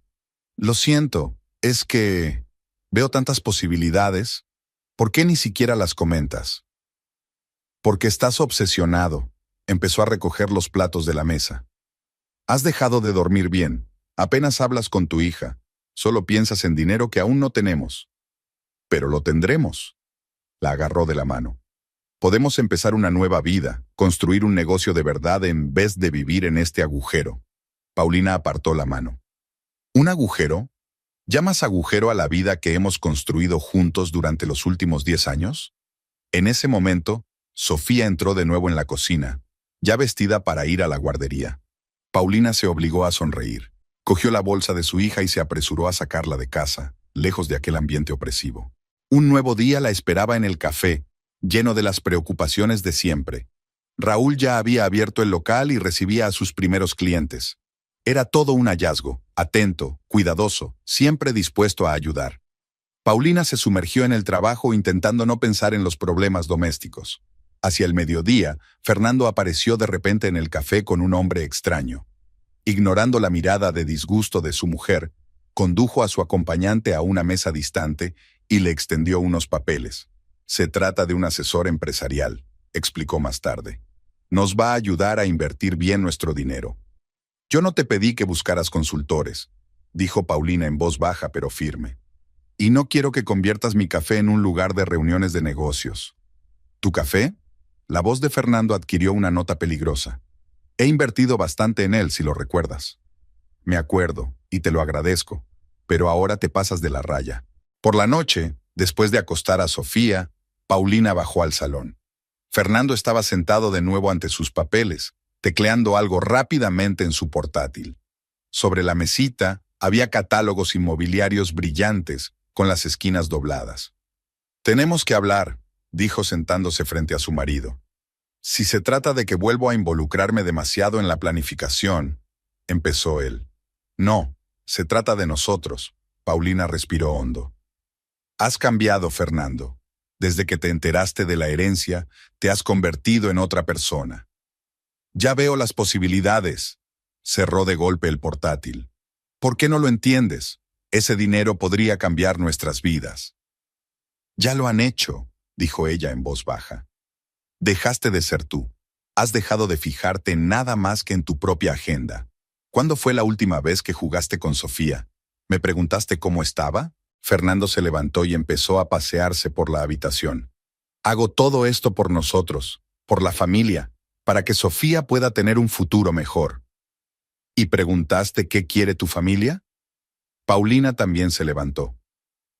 Lo siento, es que veo tantas posibilidades. ¿Por qué ni siquiera las comentas? Porque estás obsesionado. Empezó a recoger los platos de la mesa. Has dejado de dormir bien. Apenas hablas con tu hija. Solo piensas en dinero que aún no tenemos. Pero lo tendremos. La agarró de la mano. Podemos empezar una nueva vida, construir un negocio de verdad en vez de vivir en este agujero. Paulina apartó la mano. ¿Un agujero? ¿Llamas agujero a la vida que hemos construido juntos durante los últimos 10 años? En ese momento, Sofía entró de nuevo en la cocina, ya vestida para ir a la guardería. Paulina se obligó a sonreír. Cogió la bolsa de su hija y se apresuró a sacarla de casa, lejos de aquel ambiente opresivo. Un nuevo día la esperaba en el café, lleno de las preocupaciones de siempre. Raúl ya había abierto el local y recibía a sus primeros clientes. Era todo un hallazgo, atento, cuidadoso, siempre dispuesto a ayudar. Paulina se sumergió en el trabajo intentando no pensar en los problemas domésticos. Hacia el mediodía, Fernando apareció de repente en el café con un hombre extraño. Ignorando la mirada de disgusto de su mujer, condujo a su acompañante a una mesa distante y le extendió unos papeles. Se trata de un asesor empresarial, explicó más tarde. Nos va a ayudar a invertir bien nuestro dinero. Yo no te pedí que buscaras consultores, dijo Paulina en voz baja pero firme. Y no quiero que conviertas mi café en un lugar de reuniones de negocios. ¿Tu café? La voz de Fernando adquirió una nota peligrosa. He invertido bastante en él, si lo recuerdas. Me acuerdo, y te lo agradezco, pero ahora te pasas de la raya. Por la noche, después de acostar a Sofía, Paulina bajó al salón. Fernando estaba sentado de nuevo ante sus papeles, tecleando algo rápidamente en su portátil. Sobre la mesita había catálogos inmobiliarios brillantes con las esquinas dobladas. Tenemos que hablar, dijo sentándose frente a su marido. Si se trata de que vuelvo a involucrarme demasiado en la planificación, empezó él. No, se trata de nosotros. Paulina respiró hondo. Has cambiado, Fernando. Desde que te enteraste de la herencia, te has convertido en otra persona. Ya veo las posibilidades. Cerró de golpe el portátil. ¿Por qué no lo entiendes? Ese dinero podría cambiar nuestras vidas. Ya lo han hecho, dijo ella en voz baja. Dejaste de ser tú. Has dejado de fijarte en nada más que en tu propia agenda. ¿Cuándo fue la última vez que jugaste con Sofía? ¿Me preguntaste cómo estaba? Fernando se levantó y empezó a pasearse por la habitación. Hago todo esto por nosotros, por la familia, para que Sofía pueda tener un futuro mejor. ¿Y preguntaste qué quiere tu familia? Paulina también se levantó.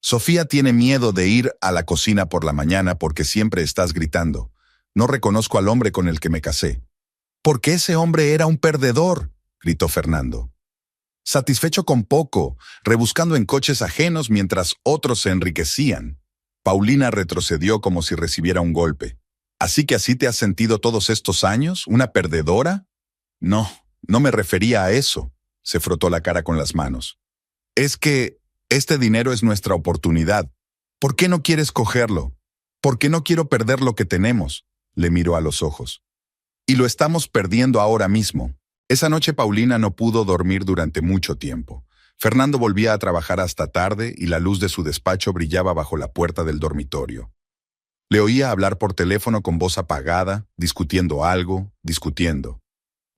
Sofía tiene miedo de ir a la cocina por la mañana porque siempre estás gritando. No reconozco al hombre con el que me casé. Porque ese hombre era un perdedor, gritó Fernando. Satisfecho con poco, rebuscando en coches ajenos mientras otros se enriquecían. Paulina retrocedió como si recibiera un golpe. ¿Así que así te has sentido todos estos años? ¿Una perdedora? No, no me refería a eso. Se frotó la cara con las manos. Es que este dinero es nuestra oportunidad. ¿Por qué no quieres cogerlo? ¿Por qué no quiero perder lo que tenemos? Le miró a los ojos. Y lo estamos perdiendo ahora mismo. Esa noche Paulina no pudo dormir durante mucho tiempo. Fernando volvía a trabajar hasta tarde y la luz de su despacho brillaba bajo la puerta del dormitorio. Le oía hablar por teléfono con voz apagada, discutiendo algo, discutiendo.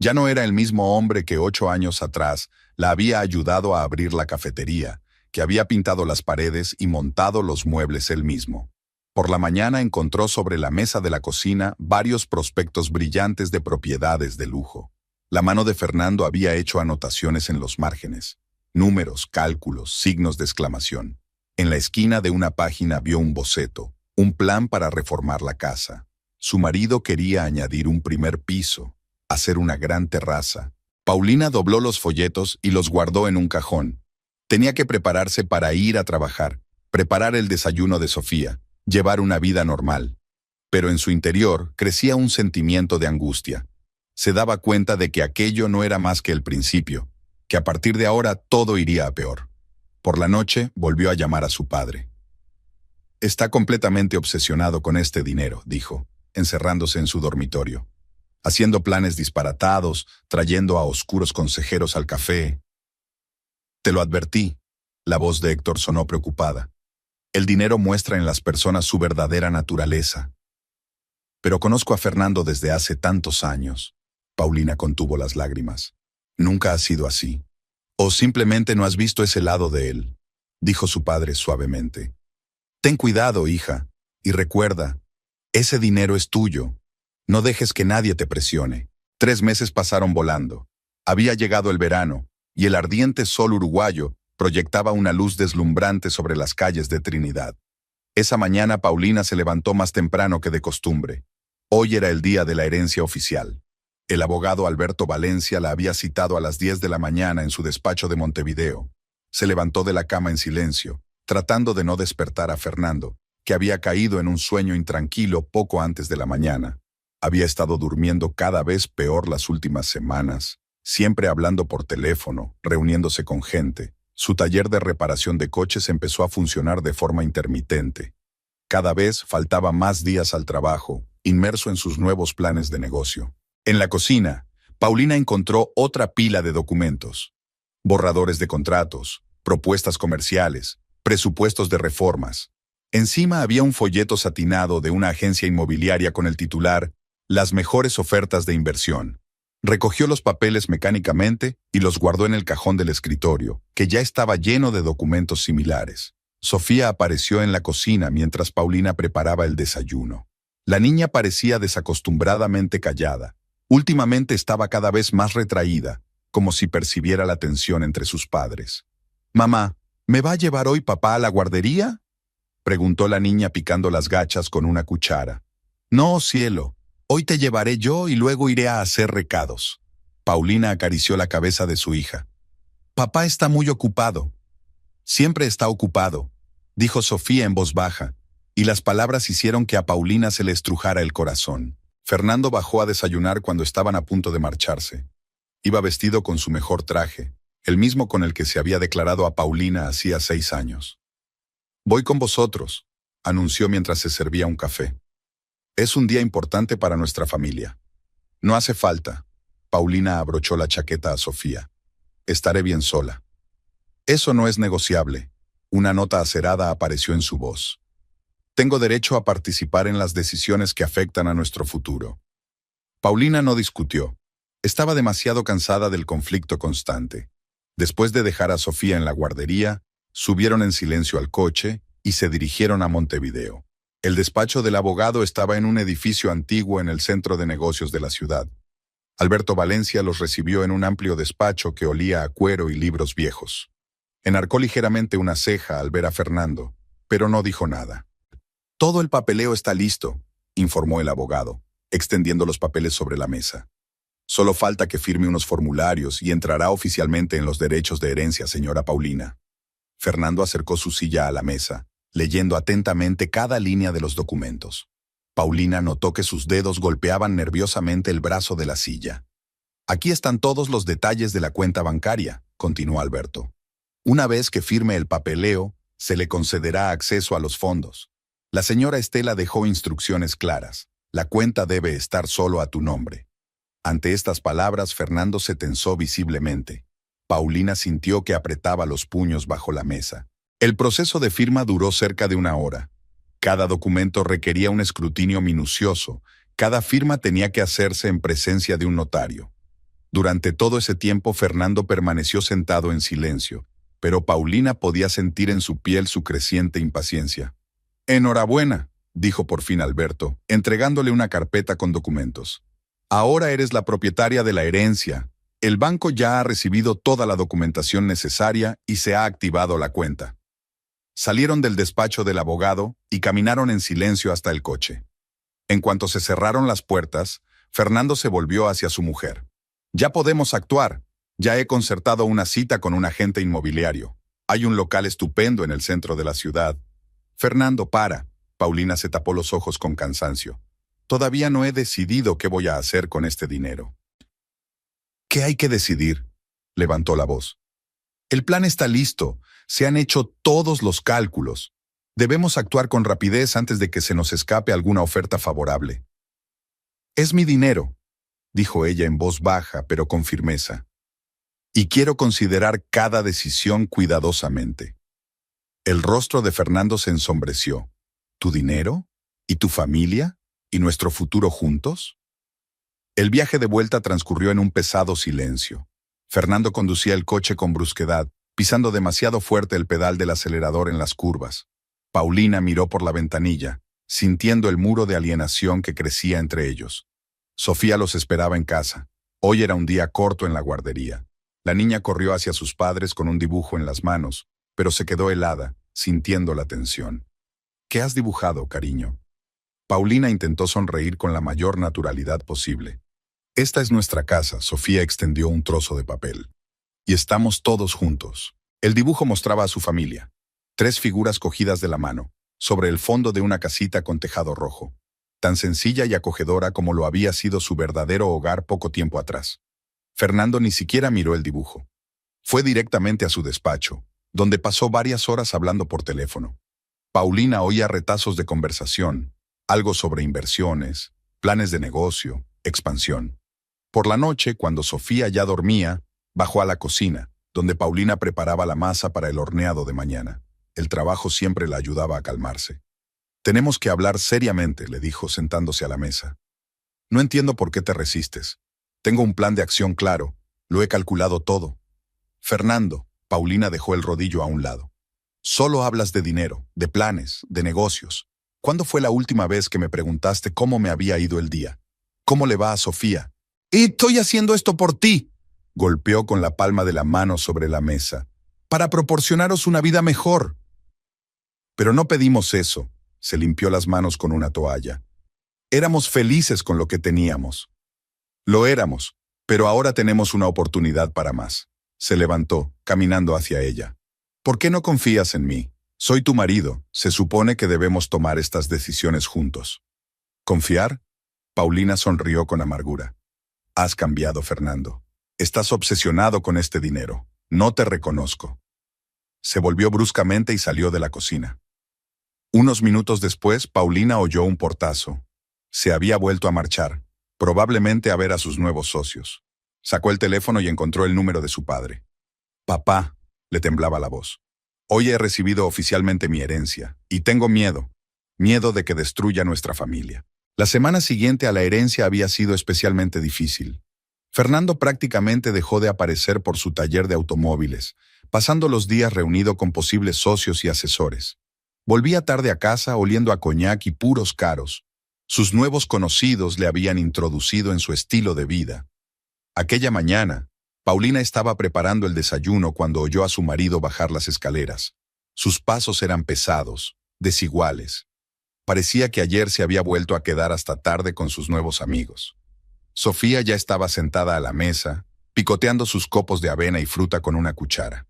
Ya no era el mismo hombre que 8 años atrás la había ayudado a abrir la cafetería, que había pintado las paredes y montado los muebles él mismo. Por la mañana encontró sobre la mesa de la cocina varios prospectos brillantes de propiedades de lujo. La mano de Fernando había hecho anotaciones en los márgenes. Números, cálculos, signos de exclamación. En la esquina de una página vio un boceto, un plan para reformar la casa. Su marido quería añadir un primer piso, hacer una gran terraza. Paulina dobló los folletos y los guardó en un cajón. Tenía que prepararse para ir a trabajar, preparar el desayuno de Sofía, llevar una vida normal. Pero en su interior crecía un sentimiento de angustia. Se daba cuenta de que aquello no era más que el principio, que a partir de ahora todo iría a peor. Por la noche volvió a llamar a su padre. Está completamente obsesionado con este dinero, dijo, encerrándose en su dormitorio, haciendo planes disparatados, trayendo a oscuros consejeros al café. Te lo advertí. La voz de Héctor sonó preocupada. El dinero muestra en las personas su verdadera naturaleza. Pero conozco a Fernando desde hace tantos años. Paulina contuvo las lágrimas. Nunca ha sido así. O simplemente no has visto ese lado de él, dijo su padre suavemente. Ten cuidado, hija, y recuerda, ese dinero es tuyo. No dejes que nadie te presione. 3 meses pasaron volando. Había llegado el verano, y el ardiente sol uruguayo proyectaba una luz deslumbrante sobre las calles de Trinidad. Esa mañana Paulina se levantó más temprano que de costumbre. Hoy era el día de la herencia oficial. El abogado Alberto Valencia la había citado a las 10 de la mañana en su despacho de Montevideo. Se levantó de la cama en silencio, tratando de no despertar a Fernando, que había caído en un sueño intranquilo poco antes de la mañana. Había estado durmiendo cada vez peor las últimas semanas, siempre hablando por teléfono, reuniéndose con gente. Su taller de reparación de coches empezó a funcionar de forma intermitente. Cada vez faltaba más días al trabajo, inmerso en sus nuevos planes de negocio. En la cocina, Paulina encontró otra pila de documentos. Borradores de contratos, propuestas comerciales, presupuestos de reformas. Encima había un folleto satinado de una agencia inmobiliaria con el titular «Las mejores ofertas de inversión». Recogió los papeles mecánicamente y los guardó en el cajón del escritorio, que ya estaba lleno de documentos similares. Sofía apareció en la cocina mientras Paulina preparaba el desayuno. La niña parecía desacostumbradamente callada. Últimamente estaba cada vez más retraída, como si percibiera la tensión entre sus padres. «Mamá, ¿me va a llevar hoy papá a la guardería?», preguntó la niña picando las gachas con una cuchara. «No, cielo. Hoy te llevaré yo y luego iré a hacer recados». Paulina acarició la cabeza de su hija. «Papá está muy ocupado». «Siempre está ocupado», dijo Sofía en voz baja, y las palabras hicieron que a Paulina se le estrujara el corazón. Fernando bajó a desayunar cuando estaban a punto de marcharse. Iba vestido con su mejor traje, el mismo con el que se había declarado a Paulina hacía 6 años. «Voy con vosotros», anunció mientras se servía un café. «Es un día importante para nuestra familia». «No hace falta». Paulina abrochó la chaqueta a Sofía. «Estaré bien sola». «Eso no es negociable». Una nota acerada apareció en su voz. «Tengo derecho a participar en las decisiones que afectan a nuestro futuro». Paulina no discutió. Estaba demasiado cansada del conflicto constante. Después de dejar a Sofía en la guardería, subieron en silencio al coche y se dirigieron a Montevideo. El despacho del abogado estaba en un edificio antiguo en el centro de negocios de la ciudad. Alberto Valencia los recibió en un amplio despacho que olía a cuero y libros viejos. Enarcó ligeramente una ceja al ver a Fernando, pero no dijo nada. «Todo el papeleo está listo», informó el abogado, extendiendo los papeles sobre la mesa. «Solo falta que firme unos formularios y entrará oficialmente en los derechos de herencia, señora Paulina». Fernando acercó su silla a la mesa, leyendo atentamente cada línea de los documentos. Paulina notó que sus dedos golpeaban nerviosamente el brazo de la silla. «Aquí están todos los detalles de la cuenta bancaria», continuó Alberto. «Una vez que firme el papeleo, se le concederá acceso a los fondos. La señora Estela dejó instrucciones claras. La cuenta debe estar solo a tu nombre». Ante estas palabras, Fernando se tensó visiblemente. Paulina sintió que apretaba los puños bajo la mesa. El proceso de firma duró cerca de 1 hora. Cada documento requería un escrutinio minucioso. Cada firma tenía que hacerse en presencia de un notario. Durante todo ese tiempo, Fernando permaneció sentado en silencio, pero Paulina podía sentir en su piel su creciente impaciencia. «Enhorabuena», dijo por fin Alberto, entregándole una carpeta con documentos. «Ahora eres la propietaria de la herencia. El banco ya ha recibido toda la documentación necesaria y se ha activado la cuenta. Salieron del despacho del abogado y caminaron en silencio hasta el coche. En cuanto se cerraron las puertas, Fernando se volvió hacia su mujer. Ya podemos actuar. Ya he concertado una cita con un agente inmobiliario. Hay un local estupendo en el centro de la ciudad. Fernando, para. Paulina se tapó los ojos con cansancio. Todavía no he decidido qué voy a hacer con este dinero. ¿Qué hay que decidir? Levantó la voz. El plan está listo. Se han hecho todos los cálculos. Debemos actuar con rapidez antes de que se nos escape alguna oferta favorable. Es mi dinero, dijo ella en voz baja, pero con firmeza. Y quiero considerar cada decisión cuidadosamente. El rostro de Fernando se ensombreció. ¿Tu dinero? ¿Y tu familia? ¿Y nuestro futuro juntos? El viaje de vuelta transcurrió en un pesado silencio. Fernando conducía el coche con brusquedad, pisando demasiado fuerte el pedal del acelerador en las curvas. Paulina miró por la ventanilla, sintiendo el muro de alienación que crecía entre ellos. Sofía los esperaba en casa. Hoy era un día corto en la guardería. La niña corrió hacia sus padres con un dibujo en las manos, pero se quedó helada, sintiendo la tensión. ¿Qué has dibujado, cariño? Paulina intentó sonreír con la mayor naturalidad posible. Esta es nuestra casa, Sofía extendió un trozo de papel. Y estamos todos juntos. El dibujo mostraba a su familia. 3 figuras cogidas de la mano, sobre el fondo de una casita con tejado rojo. Tan sencilla y acogedora como lo había sido su verdadero hogar poco tiempo atrás. Fernando ni siquiera miró el dibujo. Fue directamente a su despacho, donde pasó varias horas hablando por teléfono. Paulina oía retazos de conversación, algo sobre inversiones, planes de negocio, expansión. Por la noche, cuando Sofía ya dormía, bajó a la cocina, donde Paulina preparaba la masa para el horneado de mañana. El trabajo siempre la ayudaba a calmarse. Tenemos que hablar seriamente, le dijo, sentándose a la mesa. No entiendo por qué te resistes. Tengo un plan de acción claro. Lo he calculado todo. Fernando, Paulina dejó el rodillo a un lado. Solo hablas de dinero, de planes, de negocios. ¿Cuándo fue la última vez que me preguntaste cómo me había ido el día? ¿Cómo le va a Sofía? Y estoy haciendo esto por ti. Golpeó con la palma de la mano sobre la mesa. Para proporcionaros una vida mejor. Pero no pedimos eso. Se limpió las manos con una toalla. Éramos felices con lo que teníamos. Lo éramos, pero ahora tenemos una oportunidad para más. Se levantó, caminando hacia ella. ¿Por qué no confías en mí? Soy tu marido. Se supone que debemos tomar estas decisiones juntos. ¿Confiar? Paulina sonrió con amargura. Has cambiado, Fernando. Estás obsesionado con este dinero. No te reconozco. Se volvió bruscamente y salió de la cocina. Unos minutos después, Paulina oyó un portazo. Se había vuelto a marchar, probablemente a ver a sus nuevos socios. Sacó el teléfono y encontró el número de su padre. Papá, le temblaba la voz. Hoy he recibido oficialmente mi herencia, y tengo miedo. Miedo de que destruya nuestra familia. La semana siguiente a la herencia había sido especialmente difícil. Fernando prácticamente dejó de aparecer por su taller de automóviles, pasando los días reunido con posibles socios y asesores. Volvía tarde a casa oliendo a coñac y puros caros. Sus nuevos conocidos le habían introducido en su estilo de vida. Aquella mañana, Paulina estaba preparando el desayuno cuando oyó a su marido bajar las escaleras. Sus pasos eran pesados, desiguales. Parecía que ayer se había vuelto a quedar hasta tarde con sus nuevos amigos. Sofía ya estaba sentada a la mesa, picoteando sus copos de avena y fruta con una cuchara.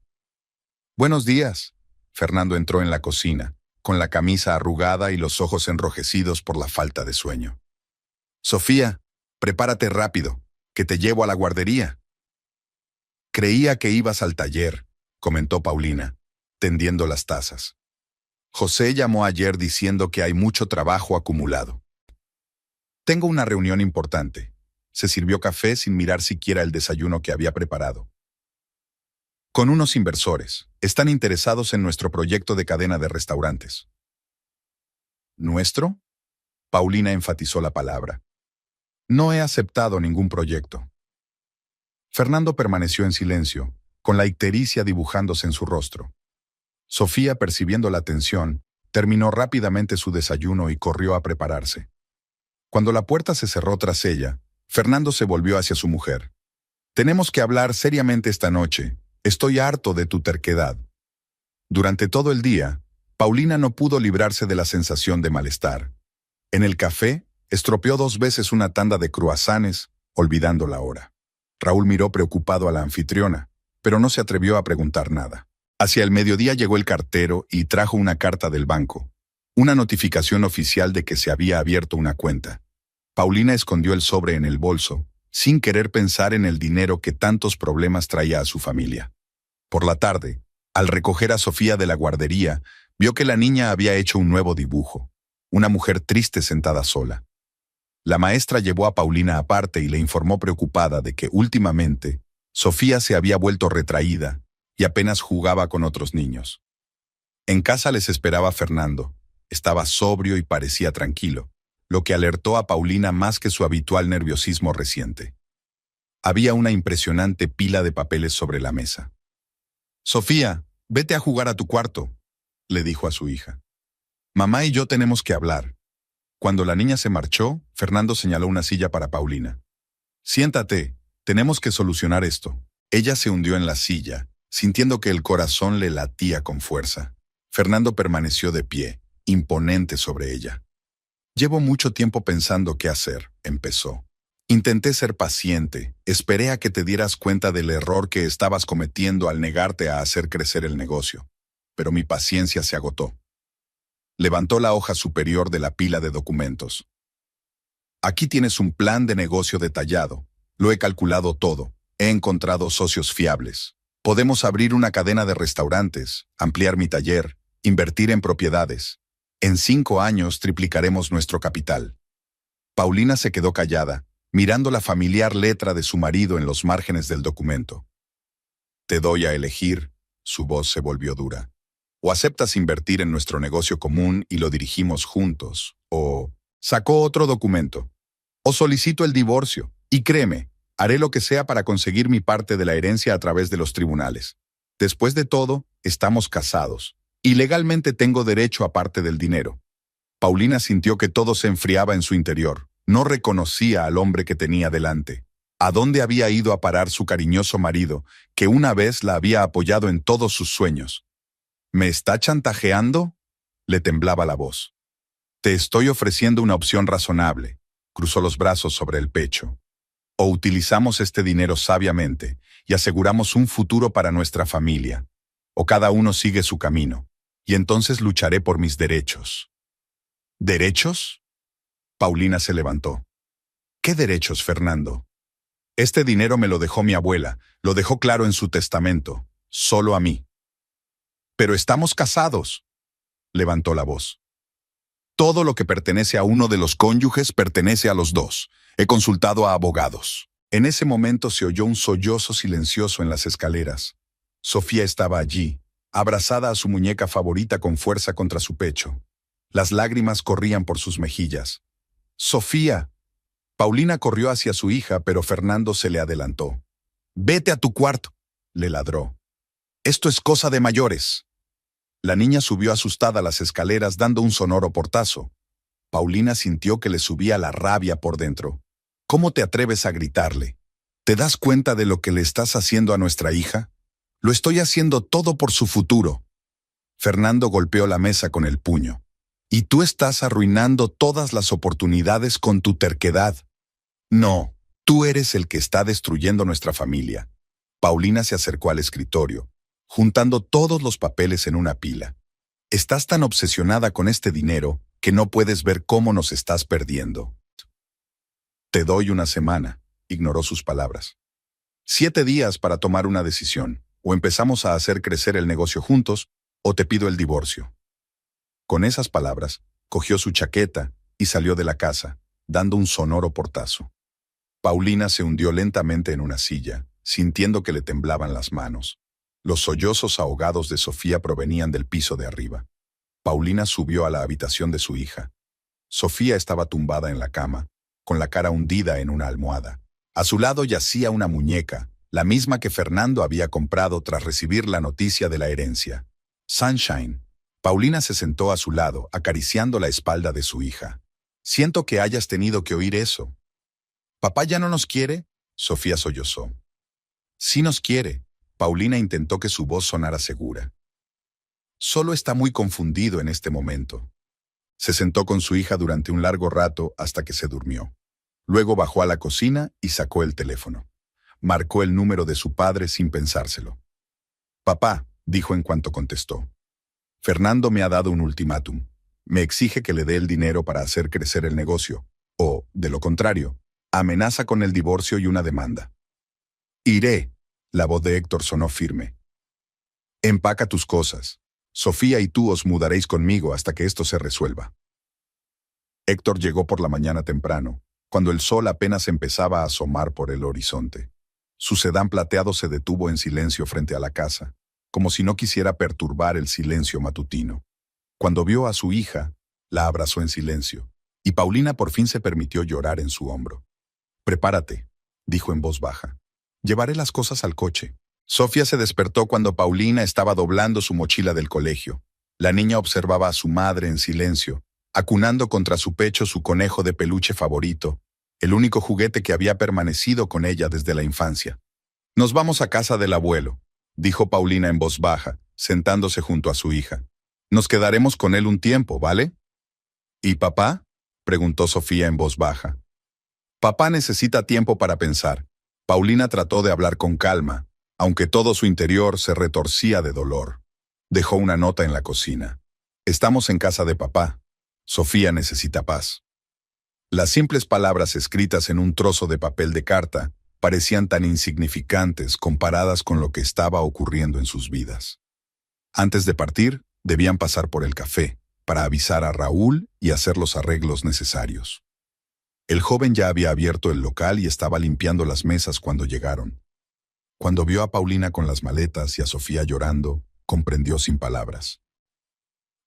Buenos días. Fernando entró en la cocina, con la camisa arrugada y los ojos enrojecidos por la falta de sueño. Sofía, prepárate rápido, que te llevo a la guardería. Creía que ibas al taller, comentó Paulina, tendiendo las tazas. José llamó ayer diciendo que hay mucho trabajo acumulado. Tengo una reunión importante. Se sirvió café sin mirar siquiera el desayuno que había preparado. Con unos inversores. Están interesados en nuestro proyecto de cadena de restaurantes. ¿Nuestro? Paulina enfatizó la palabra. No he aceptado ningún proyecto. Fernando permaneció en silencio, con la ictericia dibujándose en su rostro. Sofía, percibiendo la tensión, terminó rápidamente su desayuno y corrió a prepararse. Cuando la puerta se cerró tras ella, Fernando se volvió hacia su mujer. Tenemos que hablar seriamente esta noche. Estoy harto de tu terquedad. Durante todo el día, Paulina no pudo librarse de la sensación de malestar. En el café, estropeó 2 veces una tanda de croissants, olvidando la hora. Raúl miró preocupado a la anfitriona, pero no se atrevió a preguntar nada. Hacia el mediodía llegó el cartero y trajo una carta del banco, una notificación oficial de que se había abierto una cuenta. Paulina escondió el sobre en el bolso, sin querer pensar en el dinero que tantos problemas traía a su familia. Por la tarde, al recoger a Sofía de la guardería, vio que la niña había hecho un nuevo dibujo, una mujer triste sentada sola. La maestra llevó a Paulina aparte y le informó preocupada de que últimamente Sofía se había vuelto retraída y apenas jugaba con otros niños. En casa les esperaba Fernando. Estaba sobrio y parecía tranquilo, lo que alertó a Paulina más que su habitual nerviosismo reciente. Había una impresionante pila de papeles sobre la mesa. «Sofía, vete a jugar a tu cuarto», le dijo a su hija. «Mamá y yo tenemos que hablar». Cuando la niña se marchó, Fernando señaló una silla para Paulina. «Siéntate, tenemos que solucionar esto». Ella se hundió en la silla, sintiendo que el corazón le latía con fuerza. Fernando permaneció de pie, imponente sobre ella. «Llevo mucho tiempo pensando qué hacer», empezó. «Intenté ser paciente, esperé a que te dieras cuenta del error que estabas cometiendo al negarte a hacer crecer el negocio. Pero mi paciencia se agotó». Levantó la hoja superior de la pila de documentos. «Aquí tienes un plan de negocio detallado. Lo he calculado todo. He encontrado socios fiables. Podemos abrir una cadena de restaurantes, ampliar mi taller, invertir en propiedades. En 5 años triplicaremos nuestro capital». Paulina se quedó callada, mirando la familiar letra de su marido en los márgenes del documento. «Te doy a elegir», su voz se volvió dura. «O aceptas invertir en nuestro negocio común y lo dirigimos juntos, o...» Sacó otro documento. «O solicito el divorcio, y créeme, haré lo que sea para conseguir mi parte de la herencia a través de los tribunales. Después de todo, estamos casados, y legalmente tengo derecho a parte del dinero». Paulina sintió que todo se enfriaba en su interior. No reconocía al hombre que tenía delante. ¿A dónde había ido a parar su cariñoso marido, que una vez la había apoyado en todos sus sueños? «¿Me está chantajeando?», le temblaba la voz. «Te estoy ofreciendo una opción razonable», cruzó los brazos sobre el pecho. «O utilizamos este dinero sabiamente y aseguramos un futuro para nuestra familia, o cada uno sigue su camino, y entonces lucharé por mis derechos». «¿Derechos?». Paulina se levantó. «¿Qué derechos, Fernando? Este dinero me lo dejó mi abuela, lo dejó claro en su testamento, solo a mí». «Pero estamos casados», levantó la voz. «Todo lo que pertenece a uno de los cónyuges pertenece a los dos. He consultado a abogados». En ese momento se oyó un sollozo silencioso en las escaleras. Sofía estaba allí, abrazada a su muñeca favorita con fuerza contra su pecho. Las lágrimas corrían por sus mejillas. «Sofía». Paulina corrió hacia su hija, pero Fernando se le adelantó. «Vete a tu cuarto», le ladró. «Esto es cosa de mayores». La niña subió asustada las escaleras dando un sonoro portazo. Paulina sintió que le subía la rabia por dentro. «¿Cómo te atreves a gritarle? ¿Te das cuenta de lo que le estás haciendo a nuestra hija? Lo estoy haciendo todo por su futuro». Fernando golpeó la mesa con el puño. «Y tú estás arruinando todas las oportunidades con tu terquedad». «No, tú eres el que está destruyendo nuestra familia». Paulina se acercó al escritorio, juntando todos los papeles en una pila. «Estás tan obsesionada con este dinero que no puedes ver cómo nos estás perdiendo». «Te doy una semana», ignoró sus palabras. «7 días para tomar una decisión. O empezamos a hacer crecer el negocio juntos, o te pido el divorcio». Con esas palabras, cogió su chaqueta y salió de la casa, dando un sonoro portazo. Paulina se hundió lentamente en una silla, sintiendo que le temblaban las manos. Los sollozos ahogados de Sofía provenían del piso de arriba. Paulina subió a la habitación de su hija. Sofía estaba tumbada en la cama, con la cara hundida en una almohada. A su lado yacía una muñeca, la misma que Fernando había comprado tras recibir la noticia de la herencia. «Sunshine». Paulina se sentó a su lado, acariciando la espalda de su hija. «Siento que hayas tenido que oír eso». «¿Papá ya no nos quiere?», Sofía sollozó. Sí nos quiere. Paulina intentó que su voz sonara segura. Solo está muy confundido en este momento. Se sentó con su hija durante un largo rato hasta que se durmió. Luego bajó a la cocina y sacó el teléfono. Marcó el número de su padre sin pensárselo. Papá, dijo en cuanto contestó. Fernando me ha dado un ultimátum. Me exige que le dé el dinero para hacer crecer el negocio. O, de lo contrario, amenaza con el divorcio y una demanda. Iré. La voz de Héctor sonó firme. Empaca tus cosas. Sofía y tú os mudaréis conmigo hasta que esto se resuelva. Héctor llegó por la mañana temprano, cuando el sol apenas empezaba a asomar por el horizonte. Su sedán plateado se detuvo en silencio frente a la casa, como si no quisiera perturbar el silencio matutino. Cuando vio a su hija, la abrazó en silencio, y Paulina por fin se permitió llorar en su hombro. Prepárate, dijo en voz baja. Llevaré las cosas al coche. Sofía se despertó cuando Paulina estaba doblando su mochila del colegio. La niña observaba a su madre en silencio, acunando contra su pecho su conejo de peluche favorito, el único juguete que había permanecido con ella desde la infancia. Nos vamos a casa del abuelo, dijo Paulina en voz baja, sentándose junto a su hija. Nos quedaremos con él un tiempo, ¿vale? ¿Y papá? Preguntó Sofía en voz baja. Papá necesita tiempo para pensar. Paulina trató de hablar con calma, aunque todo su interior se retorcía de dolor. Dejó una nota en la cocina. Estamos en casa de papá. Sofía necesita paz. Las simples palabras escritas en un trozo de papel de carta parecían tan insignificantes comparadas con lo que estaba ocurriendo en sus vidas. Antes de partir, debían pasar por el café, para avisar a Raúl y hacer los arreglos necesarios. El joven ya había abierto el local y estaba limpiando las mesas cuando llegaron. Cuando vio a Paulina con las maletas y a Sofía llorando, comprendió sin palabras.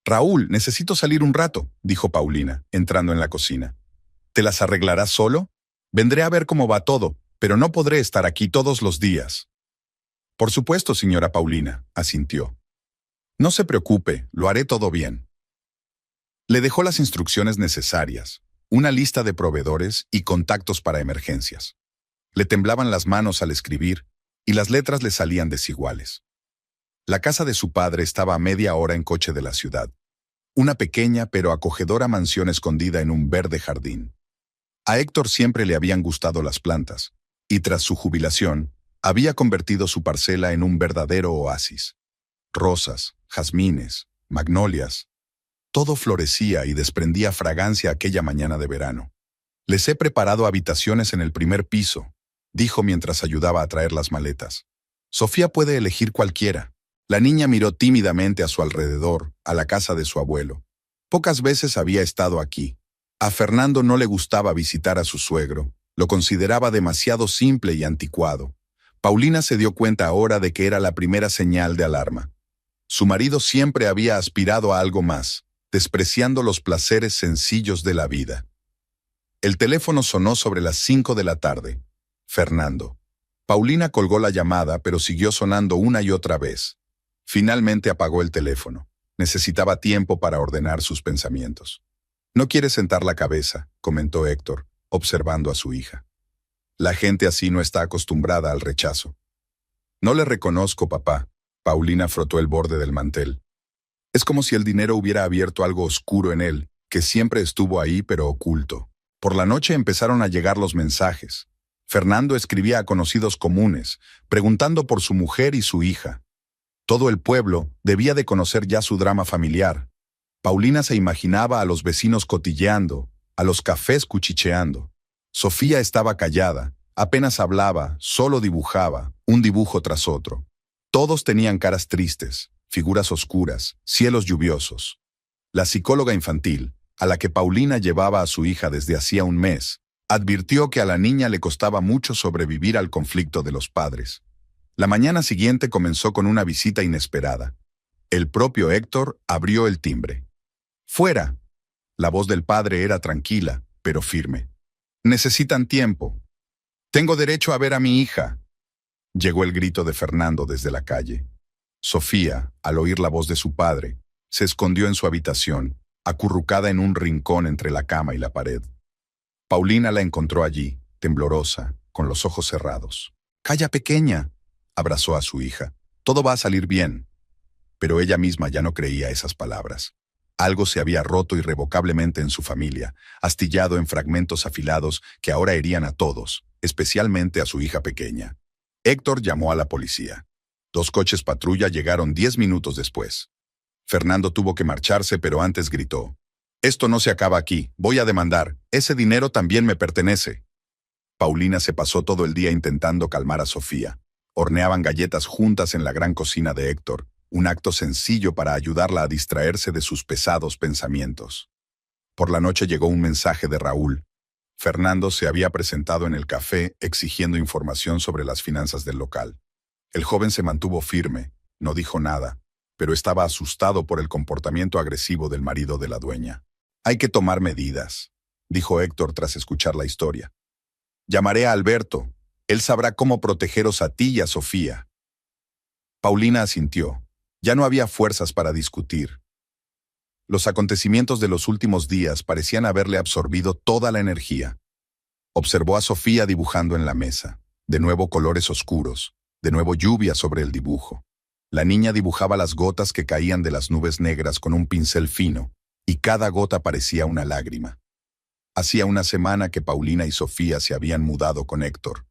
Raúl, necesito salir un rato, dijo Paulina, entrando en la cocina. ¿Te las arreglarás solo? Vendré a ver cómo va todo, pero no podré estar aquí todos los días. Por supuesto, señora Paulina, asintió. No se preocupe, lo haré todo bien. Le dejó las instrucciones necesarias, una lista de proveedores y contactos para emergencias. Le temblaban las manos al escribir y las letras le salían desiguales. La casa de su padre estaba a media hora en coche de la ciudad. Una pequeña pero acogedora mansión escondida en un verde jardín. A Héctor siempre le habían gustado las plantas, y tras su jubilación, había convertido su parcela en un verdadero oasis. Rosas, jazmines, magnolias. Todo florecía y desprendía fragancia aquella mañana de verano. Les he preparado habitaciones en el primer piso, dijo mientras ayudaba a traer las maletas. Sofía puede elegir cualquiera. La niña miró tímidamente a su alrededor, a la casa de su abuelo. Pocas veces había estado aquí. A Fernando no le gustaba visitar a su suegro, lo consideraba demasiado simple y anticuado. Paulina se dio cuenta ahora de que era la primera señal de alarma. Su marido siempre había aspirado a algo más, despreciando los placeres sencillos de la vida. El teléfono sonó sobre las 5 de la tarde. Fernando. Paulina colgó la llamada, pero siguió sonando una y otra vez. Finalmente apagó el teléfono. Necesitaba tiempo para ordenar sus pensamientos. No quiere sentar la cabeza, comentó Héctor, observando a su hija. La gente así no está acostumbrada al rechazo. No le reconozco, papá. Paulina frotó el borde del mantel. Es como si el dinero hubiera abierto algo oscuro en él, que siempre estuvo ahí pero oculto. Por la noche empezaron a llegar los mensajes. Fernando escribía a conocidos comunes, preguntando por su mujer y su hija. Todo el pueblo debía de conocer ya su drama familiar. Paulina se imaginaba a los vecinos cotilleando, a los cafés cuchicheando. Sofía estaba callada, apenas hablaba, solo dibujaba, un dibujo tras otro. Todos tenían caras tristes, figuras oscuras, cielos lluviosos. La psicóloga infantil, a la que Paulina llevaba a su hija desde hacía un mes, advirtió que a la niña le costaba mucho sobrevivir al conflicto de los padres. La mañana siguiente comenzó con una visita inesperada. El propio Héctor abrió el timbre. ¡Fuera! La voz del padre era tranquila, pero firme. Necesitan tiempo. Tengo derecho a ver a mi hija. Llegó el grito de Fernando desde la calle. Sofía, al oír la voz de su padre, se escondió en su habitación, acurrucada en un rincón entre la cama y la pared. Paulina la encontró allí, temblorosa, con los ojos cerrados. «Calla, pequeña», Abrazó a su hija. Todo va a salir bien. Pero ella misma ya no creía esas palabras. Algo se había roto irrevocablemente en su familia, astillado en fragmentos afilados que ahora herían a todos, especialmente a su hija pequeña. Héctor llamó a la policía. 2 coches patrulla llegaron 10 minutos después. Fernando tuvo que marcharse, pero antes gritó: «Esto no se acaba aquí, voy a demandar, ese dinero también me pertenece». Paulina se pasó todo el día intentando calmar a Sofía. Horneaban galletas juntas en la gran cocina de Héctor, un acto sencillo para ayudarla a distraerse de sus pesados pensamientos. Por la noche llegó un mensaje de Raúl. Fernando se había presentado en el café exigiendo información sobre las finanzas del local. El joven se mantuvo firme, no dijo nada, pero estaba asustado por el comportamiento agresivo del marido de la dueña. «Hay que tomar medidas», dijo Héctor tras escuchar la historia. «Llamaré a Alberto. Él sabrá cómo protegeros a ti y a Sofía». Paulina asintió. Ya no había fuerzas para discutir. Los acontecimientos de los últimos días parecían haberle absorbido toda la energía. Observó a Sofía dibujando en la mesa. De nuevo colores oscuros, de nuevo lluvia sobre el dibujo. La niña dibujaba las gotas que caían de las nubes negras con un pincel fino, y cada gota parecía una lágrima. Hacía una semana que Paulina y Sofía se habían mudado con Héctor.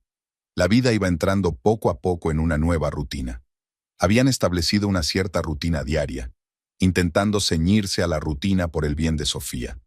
La vida iba entrando poco a poco en una nueva rutina. Habían establecido una cierta rutina diaria, intentando ceñirse a la rutina por el bien de Sofía.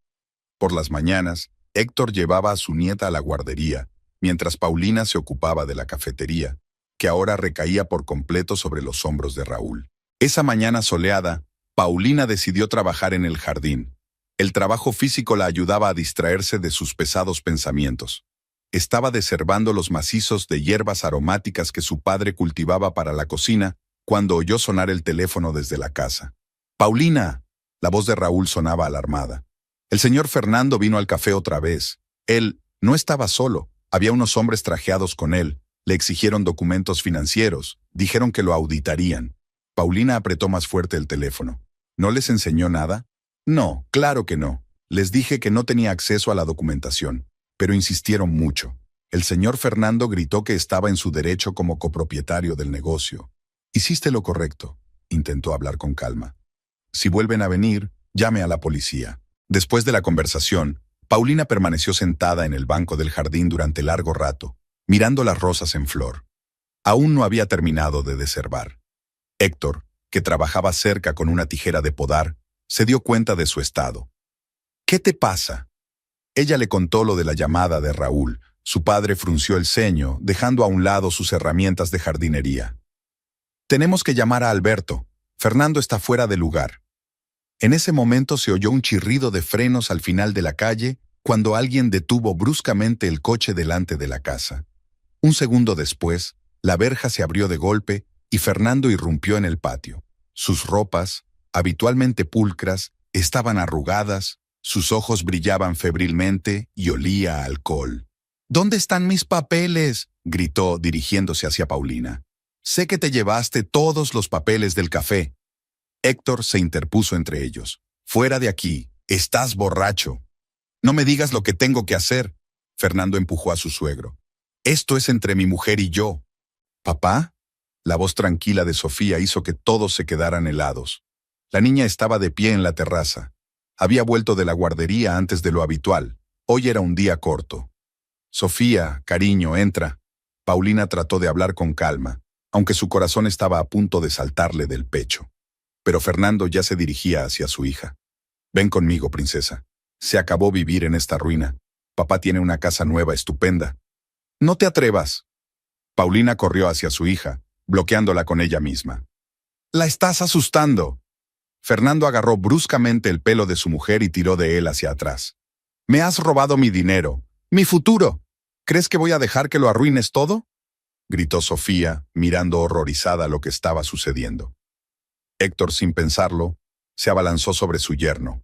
Por las mañanas, Héctor llevaba a su nieta a la guardería, mientras Paulina se ocupaba de la cafetería, que ahora recaía por completo sobre los hombros de Raúl. Esa mañana soleada, Paulina decidió trabajar en el jardín. El trabajo físico la ayudaba a distraerse de sus pesados pensamientos. Estaba desherbando los macizos de hierbas aromáticas que su padre cultivaba para la cocina, cuando oyó sonar el teléfono desde la casa. «¡Paulina!». La voz de Raúl sonaba alarmada. El señor Fernando vino al café otra vez. Él no estaba solo, había unos hombres trajeados con él. Le exigieron documentos financieros, dijeron que lo auditarían. Paulina apretó más fuerte el teléfono. «¿No les enseñó nada?». «No, claro que no. Les dije que no tenía acceso a la documentación, pero insistieron mucho. El señor Fernando gritó que estaba en su derecho como copropietario del negocio. Hiciste lo correcto», intentó hablar con calma. «Si vuelven a venir, llame a la policía». Después de la conversación, Paulina permaneció sentada en el banco del jardín durante largo rato, mirando las rosas en flor. Aún no había terminado de desherbar. Héctor, que trabajaba cerca con una tijera de podar, se dio cuenta de su estado. «¿Qué te pasa?». Ella le contó lo de la llamada de Raúl. Su padre frunció el ceño, dejando a un lado sus herramientas de jardinería. «Tenemos que llamar a Alberto. Fernando está fuera de lugar». En ese momento se oyó un chirrido de frenos al final de la calle cuando alguien detuvo bruscamente el coche delante de la casa. Un segundo después, la verja se abrió de golpe y Fernando irrumpió en el patio. Sus ropas, habitualmente pulcras, estaban arrugadas, sus ojos brillaban febrilmente y olía a alcohol. «¿Dónde están mis papeles?», gritó dirigiéndose hacia Paulina. «Sé que te llevaste todos los papeles del café». Héctor se interpuso entre ellos. «Fuera de aquí, estás borracho». «No me digas lo que tengo que hacer», Fernando empujó a su suegro. «Esto es entre mi mujer y yo». «¿Papá?». La voz tranquila de Sofía hizo que todos se quedaran helados. La niña estaba de pie en la terraza. Había vuelto de la guardería antes de lo habitual. Hoy era un día corto. «Sofía, cariño, entra». Paulina trató de hablar con calma, aunque su corazón estaba a punto de saltarle del pecho. Pero Fernando ya se dirigía hacia su hija. «Ven conmigo, princesa. Se acabó vivir en esta ruina. Papá tiene una casa nueva estupenda». «No te atrevas». Paulina corrió hacia su hija, bloqueándola con ella misma. «La estás asustando». Fernando agarró bruscamente el pelo de su mujer y tiró de él hacia atrás. «Me has robado mi dinero, mi futuro. ¿Crees que voy a dejar que lo arruines todo?», gritó Sofía, mirando horrorizada lo que estaba sucediendo. Héctor, sin pensarlo, se abalanzó sobre su yerno.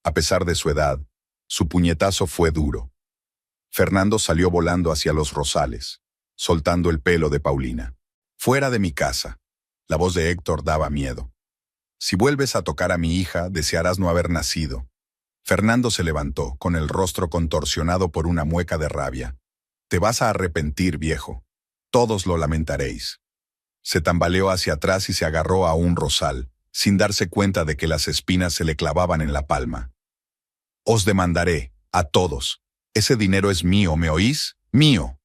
A pesar de su edad, su puñetazo fue duro. Fernando salió volando hacia los rosales, soltando el pelo de Paulina. «Fuera de mi casa». La voz de Héctor daba miedo. «Si vuelves a tocar a mi hija, desearás no haber nacido». Fernando se levantó, con el rostro contorsionado por una mueca de rabia. «Te vas a arrepentir, viejo. Todos lo lamentaréis». Se tambaleó hacia atrás y se agarró a un rosal, sin darse cuenta de que las espinas se le clavaban en la palma. Os demandaré, a todos. Ese dinero es mío, ¿me oís? ¡Mío!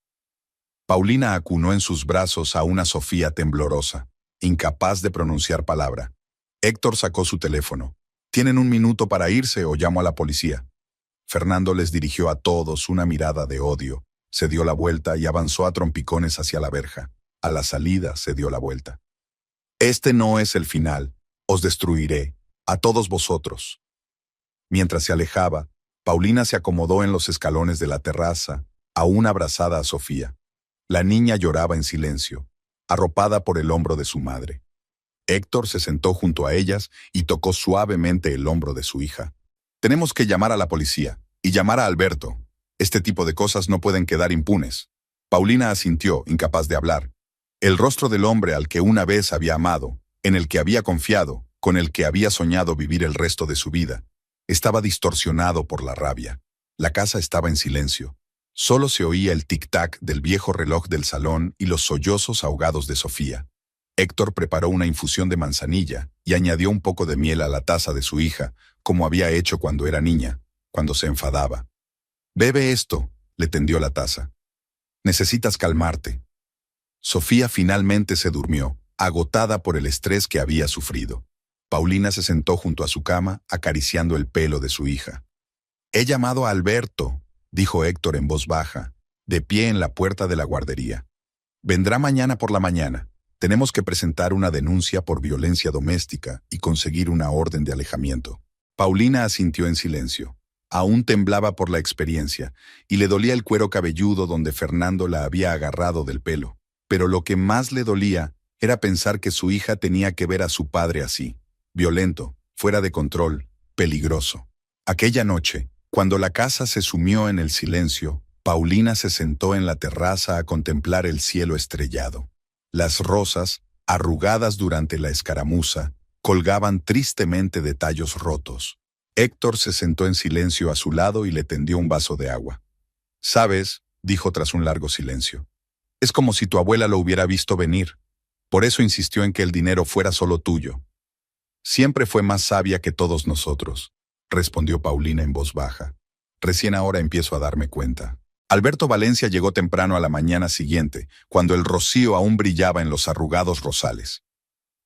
Paulina acunó en sus brazos a una Sofía temblorosa, incapaz de pronunciar palabra. Héctor sacó su teléfono. «¿Tienen un minuto para irse o llamo a la policía?» Fernando les dirigió a todos una mirada de odio. Se dio la vuelta y avanzó a trompicones hacia la verja. A la salida se dio la vuelta. «Este no es el final. Os destruiré, a todos vosotros». Mientras se alejaba, Paulina se acomodó en los escalones de la terraza, aún abrazada a Sofía. La niña lloraba en silencio, arropada por el hombro de su madre. Héctor se sentó junto a ellas y tocó suavemente el hombro de su hija. «Tenemos que llamar a la policía y llamar a Alberto. Este tipo de cosas no pueden quedar impunes». Paulina asintió, incapaz de hablar. El rostro del hombre al que una vez había amado, en el que había confiado, con el que había soñado vivir el resto de su vida, estaba distorsionado por la rabia. La casa estaba en silencio. Solo se oía el tic-tac del viejo reloj del salón y los sollozos ahogados de Sofía. Héctor preparó una infusión de manzanilla y añadió un poco de miel a la taza de su hija, como había hecho cuando era niña, cuando se enfadaba. «Bebe esto», le tendió la taza. «Necesitas calmarte». Sofía finalmente se durmió, agotada por el estrés que había sufrido. Paulina se sentó junto a su cama, acariciando el pelo de su hija. «He llamado a Alberto», dijo Héctor en voz baja, de pie en la puerta de la guardería. «Vendrá mañana por la mañana. Tenemos que presentar una denuncia por violencia doméstica y conseguir una orden de alejamiento». Paulina asintió en silencio. Aún temblaba por la experiencia y le dolía el cuero cabelludo donde Fernando la había agarrado del pelo. Pero lo que más le dolía era pensar que su hija tenía que ver a su padre así, violento, fuera de control, peligroso. Aquella noche, cuando la casa se sumió en el silencio, Paulina se sentó en la terraza a contemplar el cielo estrellado. Las rosas, arrugadas durante la escaramuza, colgaban tristemente de tallos rotos. Héctor se sentó en silencio a su lado y le tendió un vaso de agua. «¿Sabes?», dijo tras un largo silencio. «Es como si tu abuela lo hubiera visto venir. Por eso insistió en que el dinero fuera solo tuyo. Siempre fue más sabia que todos nosotros», respondió Paulina en voz baja. «Recién ahora empiezo a darme cuenta». Alberto Valencia llegó temprano a la mañana siguiente, cuando el rocío aún brillaba en los arrugados rosales.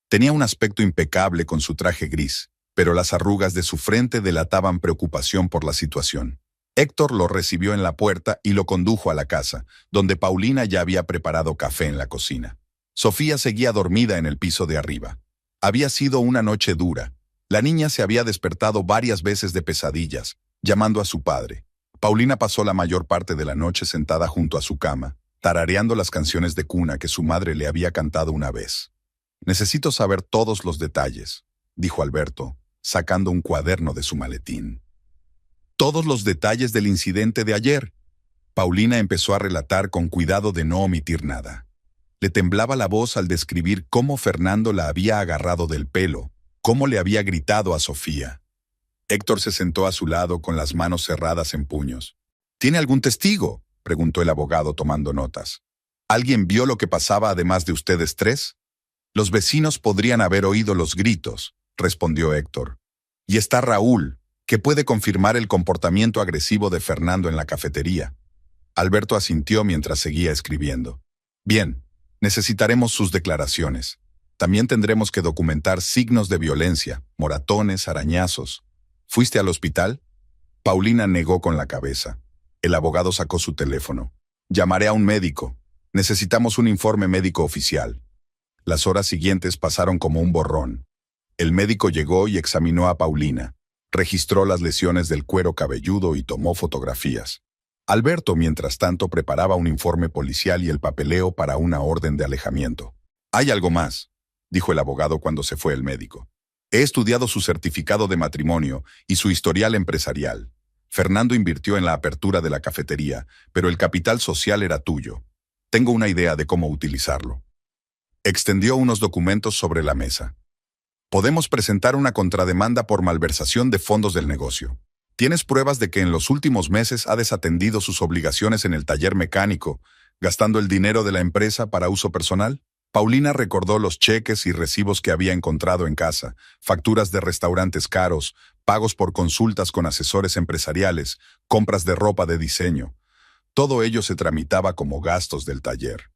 Tenía un aspecto impecable con su traje gris, pero las arrugas de su frente delataban preocupación por la situación. Héctor lo recibió en la puerta y lo condujo a la casa, donde Paulina ya había preparado café en la cocina. Sofía seguía dormida en el piso de arriba. Había sido una noche dura. La niña se había despertado varias veces de pesadillas, llamando a su padre. Paulina pasó la mayor parte de la noche sentada junto a su cama, tarareando las canciones de cuna que su madre le había cantado una vez. «Necesito saber todos los detalles», dijo Alberto, sacando un cuaderno de su maletín. «Todos los detalles del incidente de ayer». Paulina empezó a relatar con cuidado de no omitir nada. Le temblaba la voz al describir cómo Fernando la había agarrado del pelo, cómo le había gritado a Sofía. Héctor se sentó a su lado con las manos cerradas en puños. «¿Tiene algún testigo?», preguntó el abogado tomando notas. «¿Alguien vio lo que pasaba además de ustedes tres?» «Los vecinos podrían haber oído los gritos», respondió Héctor. «Y está Raúl, que puede confirmar el comportamiento agresivo de Fernando en la cafetería». Alberto asintió mientras seguía escribiendo. «Bien, necesitaremos sus declaraciones. También tendremos que documentar signos de violencia, moratones, arañazos. ¿Fuiste al hospital?». Paulina negó con la cabeza. El abogado sacó su teléfono. «Llamaré a un médico. Necesitamos un informe médico oficial». Las horas siguientes pasaron como un borrón. El médico llegó y examinó a Paulina. Registró las lesiones del cuero cabelludo y tomó fotografías. Alberto, mientras tanto, preparaba un informe policial y el papeleo para una orden de alejamiento. «Hay algo más», dijo el abogado cuando se fue el médico. «He estudiado su certificado de matrimonio y su historial empresarial. Fernando invirtió en la apertura de la cafetería, pero el capital social era tuyo. Tengo una idea de cómo utilizarlo». Extendió unos documentos sobre la mesa. «Podemos presentar una contrademanda por malversación de fondos del negocio. ¿Tienes pruebas de que en los últimos meses ha desatendido sus obligaciones en el taller mecánico, gastando el dinero de la empresa para uso personal?». Paulina recordó los cheques y recibos que había encontrado en casa, facturas de restaurantes caros, pagos por consultas con asesores empresariales, compras de ropa de diseño. Todo ello se tramitaba como gastos del taller.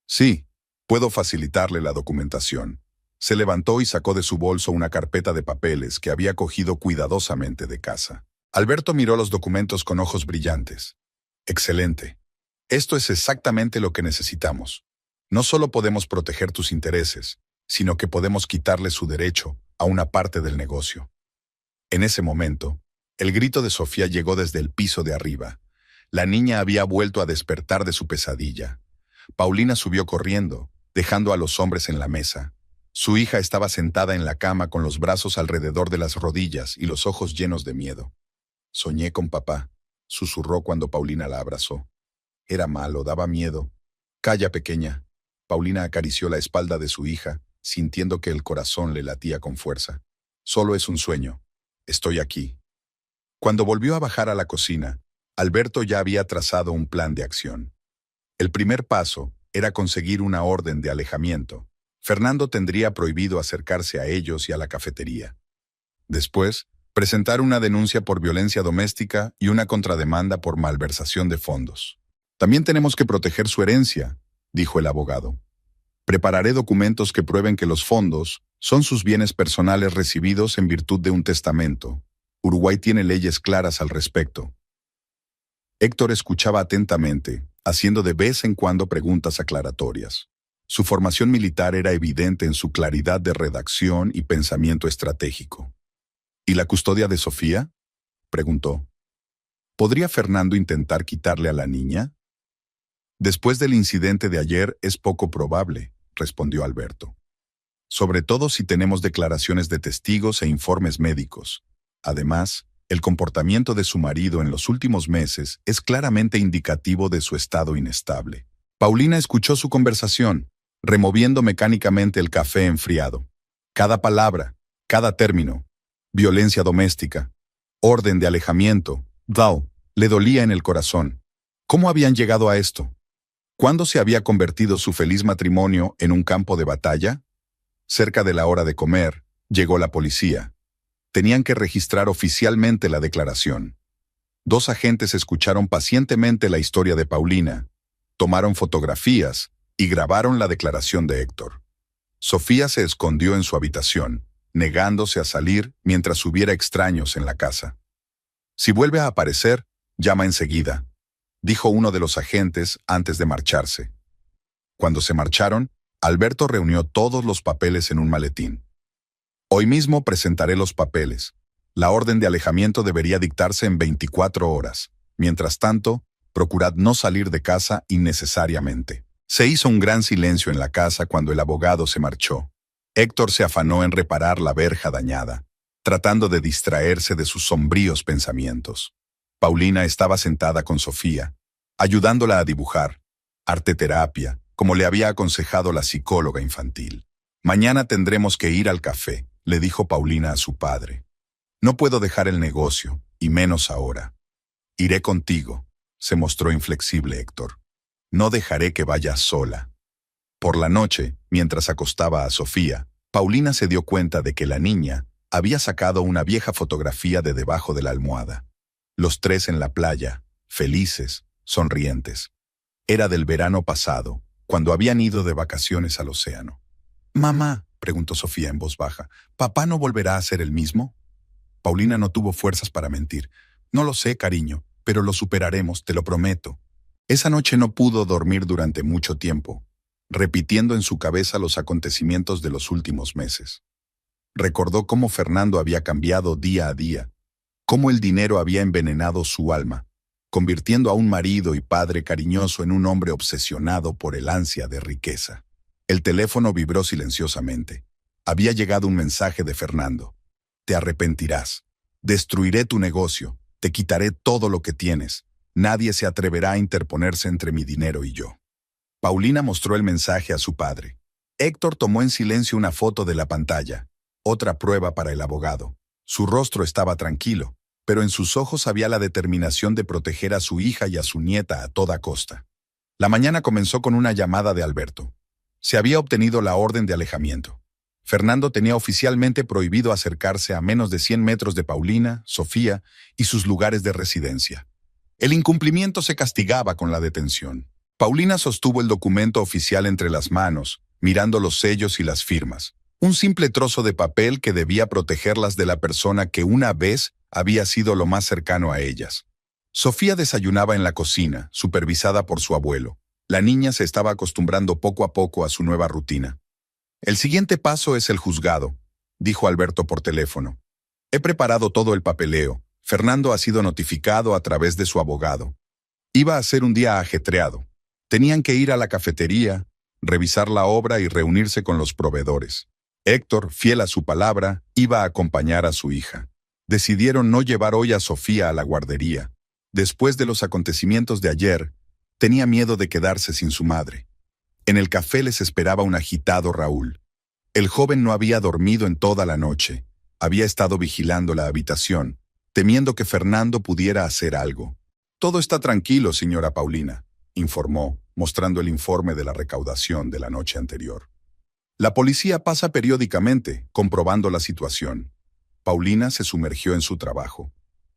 Sí, puedo facilitarle la documentación. Se levantó y sacó de su bolso una carpeta de papeles que había cogido cuidadosamente de casa. Alberto miró los documentos con ojos brillantes. Excelente. Esto es exactamente lo que necesitamos. No solo podemos proteger tus intereses, sino que podemos quitarle su derecho a una parte del negocio. En ese momento, el grito de Sofía llegó desde el piso de arriba. La niña había vuelto a despertar de su pesadilla. Paulina subió corriendo, dejando a los hombres en la mesa. Su hija estaba sentada en la cama con los brazos alrededor de las rodillas y los ojos llenos de miedo. «Soñé con papá», susurró cuando Paulina la abrazó. «Era malo, daba miedo». «Calla, pequeña». Paulina acarició la espalda de su hija, sintiendo que el corazón le latía con fuerza. «Solo es un sueño. Estoy aquí». Cuando volvió a bajar a la cocina, Alberto ya había trazado un plan de acción. El primer paso era conseguir una orden de alejamiento. Fernando tendría prohibido acercarse a ellos y a la cafetería. Después, presentar una denuncia por violencia doméstica y una contrademanda por malversación de fondos. «También tenemos que proteger su herencia», dijo el abogado. «Prepararé documentos que prueben que los fondos son sus bienes personales recibidos en virtud de un testamento. Uruguay tiene leyes claras al respecto». Héctor escuchaba atentamente, haciendo de vez en cuando preguntas aclaratorias. Su formación militar era evidente en su claridad de redacción y pensamiento estratégico. «¿Y la custodia de Sofía?», preguntó. «¿Podría Fernando intentar quitarle a la niña?». «Después del incidente de ayer es poco probable», respondió Alberto. «Sobre todo si tenemos declaraciones de testigos e informes médicos. Además, el comportamiento de su marido en los últimos meses es claramente indicativo de su estado inestable». Paulina escuchó su conversación, removiendo mecánicamente el café enfriado. Cada palabra, cada término, violencia doméstica, orden de alejamiento, le dolía en el corazón. ¿Cómo habían llegado a esto? ¿Cuándo se había convertido su feliz matrimonio en un campo de batalla? Cerca de la hora de comer, llegó la policía. Tenían que registrar oficialmente la declaración. 2 agentes escucharon pacientemente la historia de Paulina, tomaron fotografías y grabaron la declaración de Héctor. Sofía se escondió en su habitación, negándose a salir mientras hubiera extraños en la casa. «Si vuelve a aparecer, llama enseguida», dijo uno de los agentes antes de marcharse. Cuando se marcharon, Alberto reunió todos los papeles en un maletín. «Hoy mismo presentaré los papeles. La orden de alejamiento debería dictarse en 24 horas. Mientras tanto, procurad no salir de casa innecesariamente». Se hizo un gran silencio en la casa cuando el abogado se marchó. Héctor se afanó en reparar la verja dañada, tratando de distraerse de sus sombríos pensamientos. Paulina estaba sentada con Sofía, ayudándola a dibujar, arteterapia, como le había aconsejado la psicóloga infantil. «Mañana tendremos que ir al café», le dijo Paulina a su padre. «No puedo dejar el negocio, y menos ahora». «Iré contigo», se mostró inflexible Héctor. «No dejaré que vayas sola». Por la noche, mientras acostaba a Sofía, Paulina se dio cuenta de que la niña había sacado una vieja fotografía de debajo de la almohada. Los 3 en la playa, felices, sonrientes. Era del verano pasado, cuando habían ido de vacaciones al océano. «Mamá», preguntó Sofía en voz baja, «¿papá no volverá a ser el mismo?». Paulina no tuvo fuerzas para mentir. «No lo sé, cariño, pero lo superaremos, te lo prometo». Esa noche no pudo dormir durante mucho tiempo, repitiendo en su cabeza los acontecimientos de los últimos meses. Recordó cómo Fernando había cambiado día a día, cómo el dinero había envenenado su alma, convirtiendo a un marido y padre cariñoso en un hombre obsesionado por el ansia de riqueza. El teléfono vibró silenciosamente. Había llegado un mensaje de Fernando. «Te arrepentirás. Destruiré tu negocio. Te quitaré todo lo que tienes. Nadie se atreverá a interponerse entre mi dinero y yo». Paulina mostró el mensaje a su padre. Héctor tomó en silencio una foto de la pantalla, otra prueba para el abogado. Su rostro estaba tranquilo, pero en sus ojos había la determinación de proteger a su hija y a su nieta a toda costa. La mañana comenzó con una llamada de Alberto. Se había obtenido la orden de alejamiento. Fernando tenía oficialmente prohibido acercarse a menos de 100 metros de Paulina, Sofía y sus lugares de residencia. El incumplimiento se castigaba con la detención. Paulina sostuvo el documento oficial entre las manos, mirando los sellos y las firmas. Un simple trozo de papel que debía protegerlas de la persona que una vez había sido lo más cercano a ellas. Sofía desayunaba en la cocina, supervisada por su abuelo. La niña se estaba acostumbrando poco a poco a su nueva rutina. «El siguiente paso es el juzgado», dijo Alberto por teléfono. «He preparado todo el papeleo. Fernando ha sido notificado a través de su abogado. Iba a ser un día ajetreado. Tenían que ir a la cafetería, revisar la obra y reunirse con los proveedores. Héctor, fiel a su palabra, iba a acompañar a su hija. Decidieron no llevar hoy a Sofía a la guardería. Después de los acontecimientos de ayer, tenía miedo de quedarse sin su madre. En el café les esperaba un agitado Raúl. El joven no había dormido en toda la noche. Había estado vigilando la habitación, temiendo que Fernando pudiera hacer algo. «Todo está tranquilo, señora Paulina», informó, mostrando el informe de la recaudación de la noche anterior. «La policía pasa periódicamente, comprobando la situación». Paulina se sumergió en su trabajo.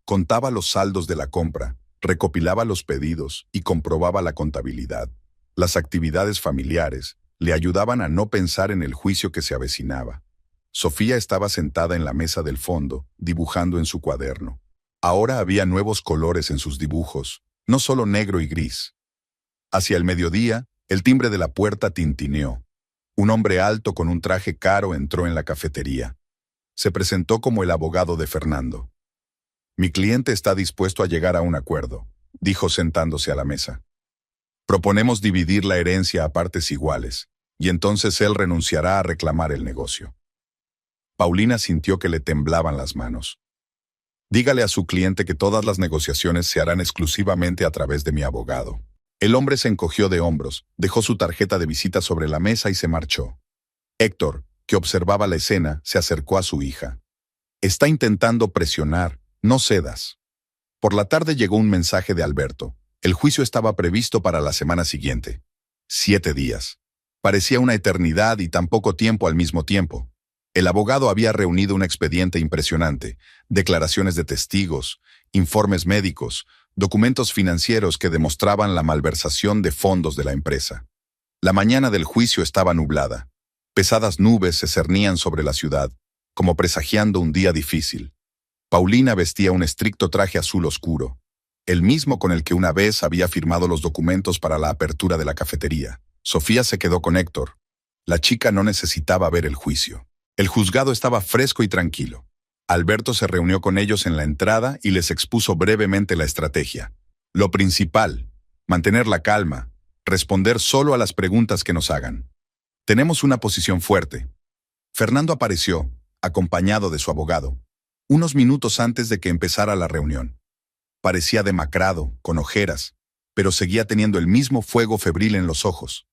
Contaba los saldos de la compra, recopilaba los pedidos y comprobaba la contabilidad. Las actividades familiares le ayudaban a no pensar en el juicio que se avecinaba. Sofía estaba sentada en la mesa del fondo, dibujando en su cuaderno. Ahora había nuevos colores en sus dibujos, no solo negro y gris. Hacia el mediodía, el timbre de la puerta tintineó. Un hombre alto con un traje caro entró en la cafetería. Se presentó como el abogado de Fernando. «Mi cliente está dispuesto a llegar a un acuerdo», dijo sentándose a la mesa. «Proponemos dividir la herencia a partes iguales, y entonces él renunciará a reclamar el negocio». Paulina sintió que le temblaban las manos. «Dígale a su cliente que todas las negociaciones se harán exclusivamente a través de mi abogado». El hombre se encogió de hombros, dejó su tarjeta de visita sobre la mesa y se marchó. Héctor, que observaba la escena, se acercó a su hija. «Está intentando presionar, no cedas». Por la tarde llegó un mensaje de Alberto. El juicio estaba previsto para la semana siguiente. 7 días. Parecía una eternidad y tan poco tiempo al mismo tiempo. El abogado había reunido un expediente impresionante, declaraciones de testigos, informes médicos, documentos financieros que demostraban la malversación de fondos de la empresa. La mañana del juicio estaba nublada. Pesadas nubes se cernían sobre la ciudad, como presagiando un día difícil. Paulina vestía un estricto traje azul oscuro, el mismo con el que una vez había firmado los documentos para la apertura de la cafetería. Sofía se quedó con Héctor. La chica no necesitaba ver el juicio. El juzgado estaba fresco y tranquilo. Alberto se reunió con ellos en la entrada y les expuso brevemente la estrategia. Lo principal, mantener la calma, responder solo a las preguntas que nos hagan. Tenemos una posición fuerte. Fernando apareció, acompañado de su abogado, unos minutos antes de que empezara la reunión. Parecía demacrado, con ojeras, pero seguía teniendo el mismo fuego febril en los ojos.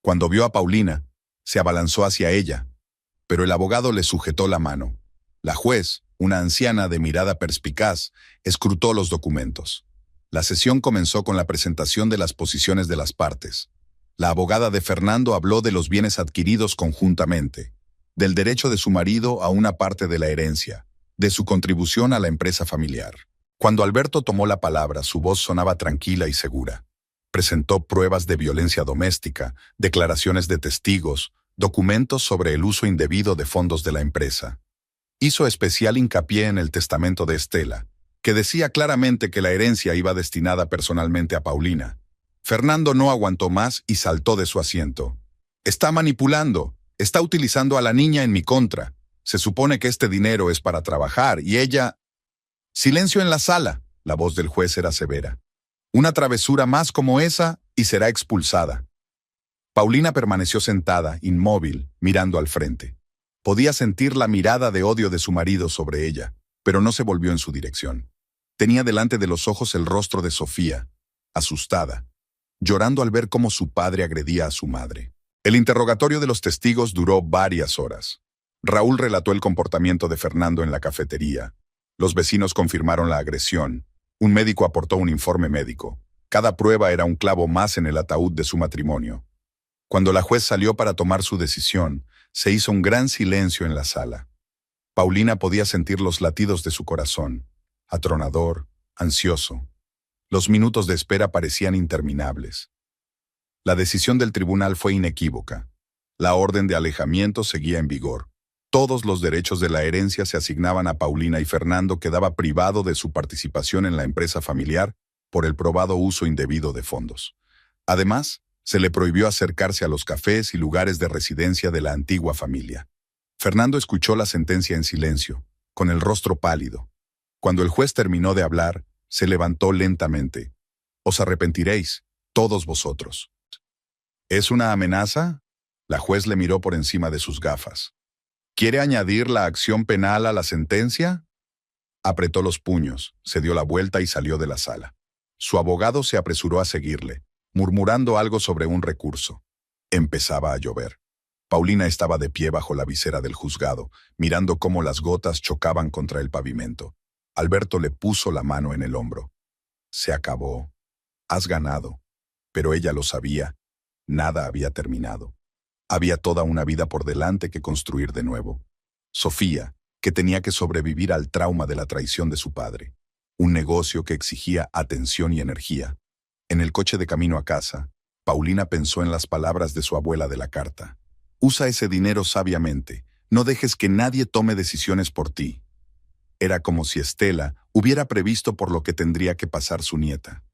Cuando vio a Paulina, se abalanzó hacia ella, pero el abogado le sujetó la mano. La juez, una anciana de mirada perspicaz, escrutó los documentos. La sesión comenzó con la presentación de las posiciones de las partes. La abogada de Fernando habló de los bienes adquiridos conjuntamente, del derecho de su marido a una parte de la herencia, de su contribución a la empresa familiar. Cuando Alberto tomó la palabra, su voz sonaba tranquila y segura. Presentó pruebas de violencia doméstica, declaraciones de testigos, documentos sobre el uso indebido de fondos de la empresa. Hizo especial hincapié en el testamento de Estela, que decía claramente que la herencia iba destinada personalmente a Paulina. Fernando no aguantó más y saltó de su asiento. «Está manipulando, está utilizando a la niña en mi contra. Se supone que este dinero es para trabajar y ella...» «Silencio en la sala», la voz del juez era severa. «Una travesura más como esa y será expulsada». Paulina permaneció sentada, inmóvil, mirando al frente. Podía sentir la mirada de odio de su marido sobre ella, pero no se volvió en su dirección. Tenía delante de los ojos el rostro de Sofía, asustada, llorando al ver cómo su padre agredía a su madre. El interrogatorio de los testigos duró varias horas. Raúl relató el comportamiento de Fernando en la cafetería. Los vecinos confirmaron la agresión. Un médico aportó un informe médico. Cada prueba era un clavo más en el ataúd de su matrimonio. Cuando la juez salió para tomar su decisión, se hizo un gran silencio en la sala. Paulina podía sentir los latidos de su corazón, atronador, ansioso. Los minutos de espera parecían interminables. La decisión del tribunal fue inequívoca. La orden de alejamiento seguía en vigor. Todos los derechos de la herencia se asignaban a Paulina y Fernando quedaba privado de su participación en la empresa familiar por el probado uso indebido de fondos. Además, se le prohibió acercarse a los cafés y lugares de residencia de la antigua familia. Fernando escuchó la sentencia en silencio, con el rostro pálido. Cuando el juez terminó de hablar, se levantó lentamente. «Os arrepentiréis, todos vosotros». «¿Es una amenaza?». La juez le miró por encima de sus gafas. «¿Quiere añadir la acción penal a la sentencia?». Apretó los puños, se dio la vuelta y salió de la sala. Su abogado se apresuró a seguirle, murmurando algo sobre un recurso. Empezaba a llover. Paulina estaba de pie bajo la visera del juzgado, mirando cómo las gotas chocaban contra el pavimento. Alberto le puso la mano en el hombro. «Se acabó. Has ganado». Pero ella lo sabía. Nada había terminado. Había toda una vida por delante que construir de nuevo. Sofía, que tenía que sobrevivir al trauma de la traición de su padre. Un negocio que exigía atención y energía. En el coche de camino a casa, Paulina pensó en las palabras de su abuela de la carta. «Usa ese dinero sabiamente. No dejes que nadie tome decisiones por ti». Era como si Estela hubiera previsto por lo que tendría que pasar su nieta.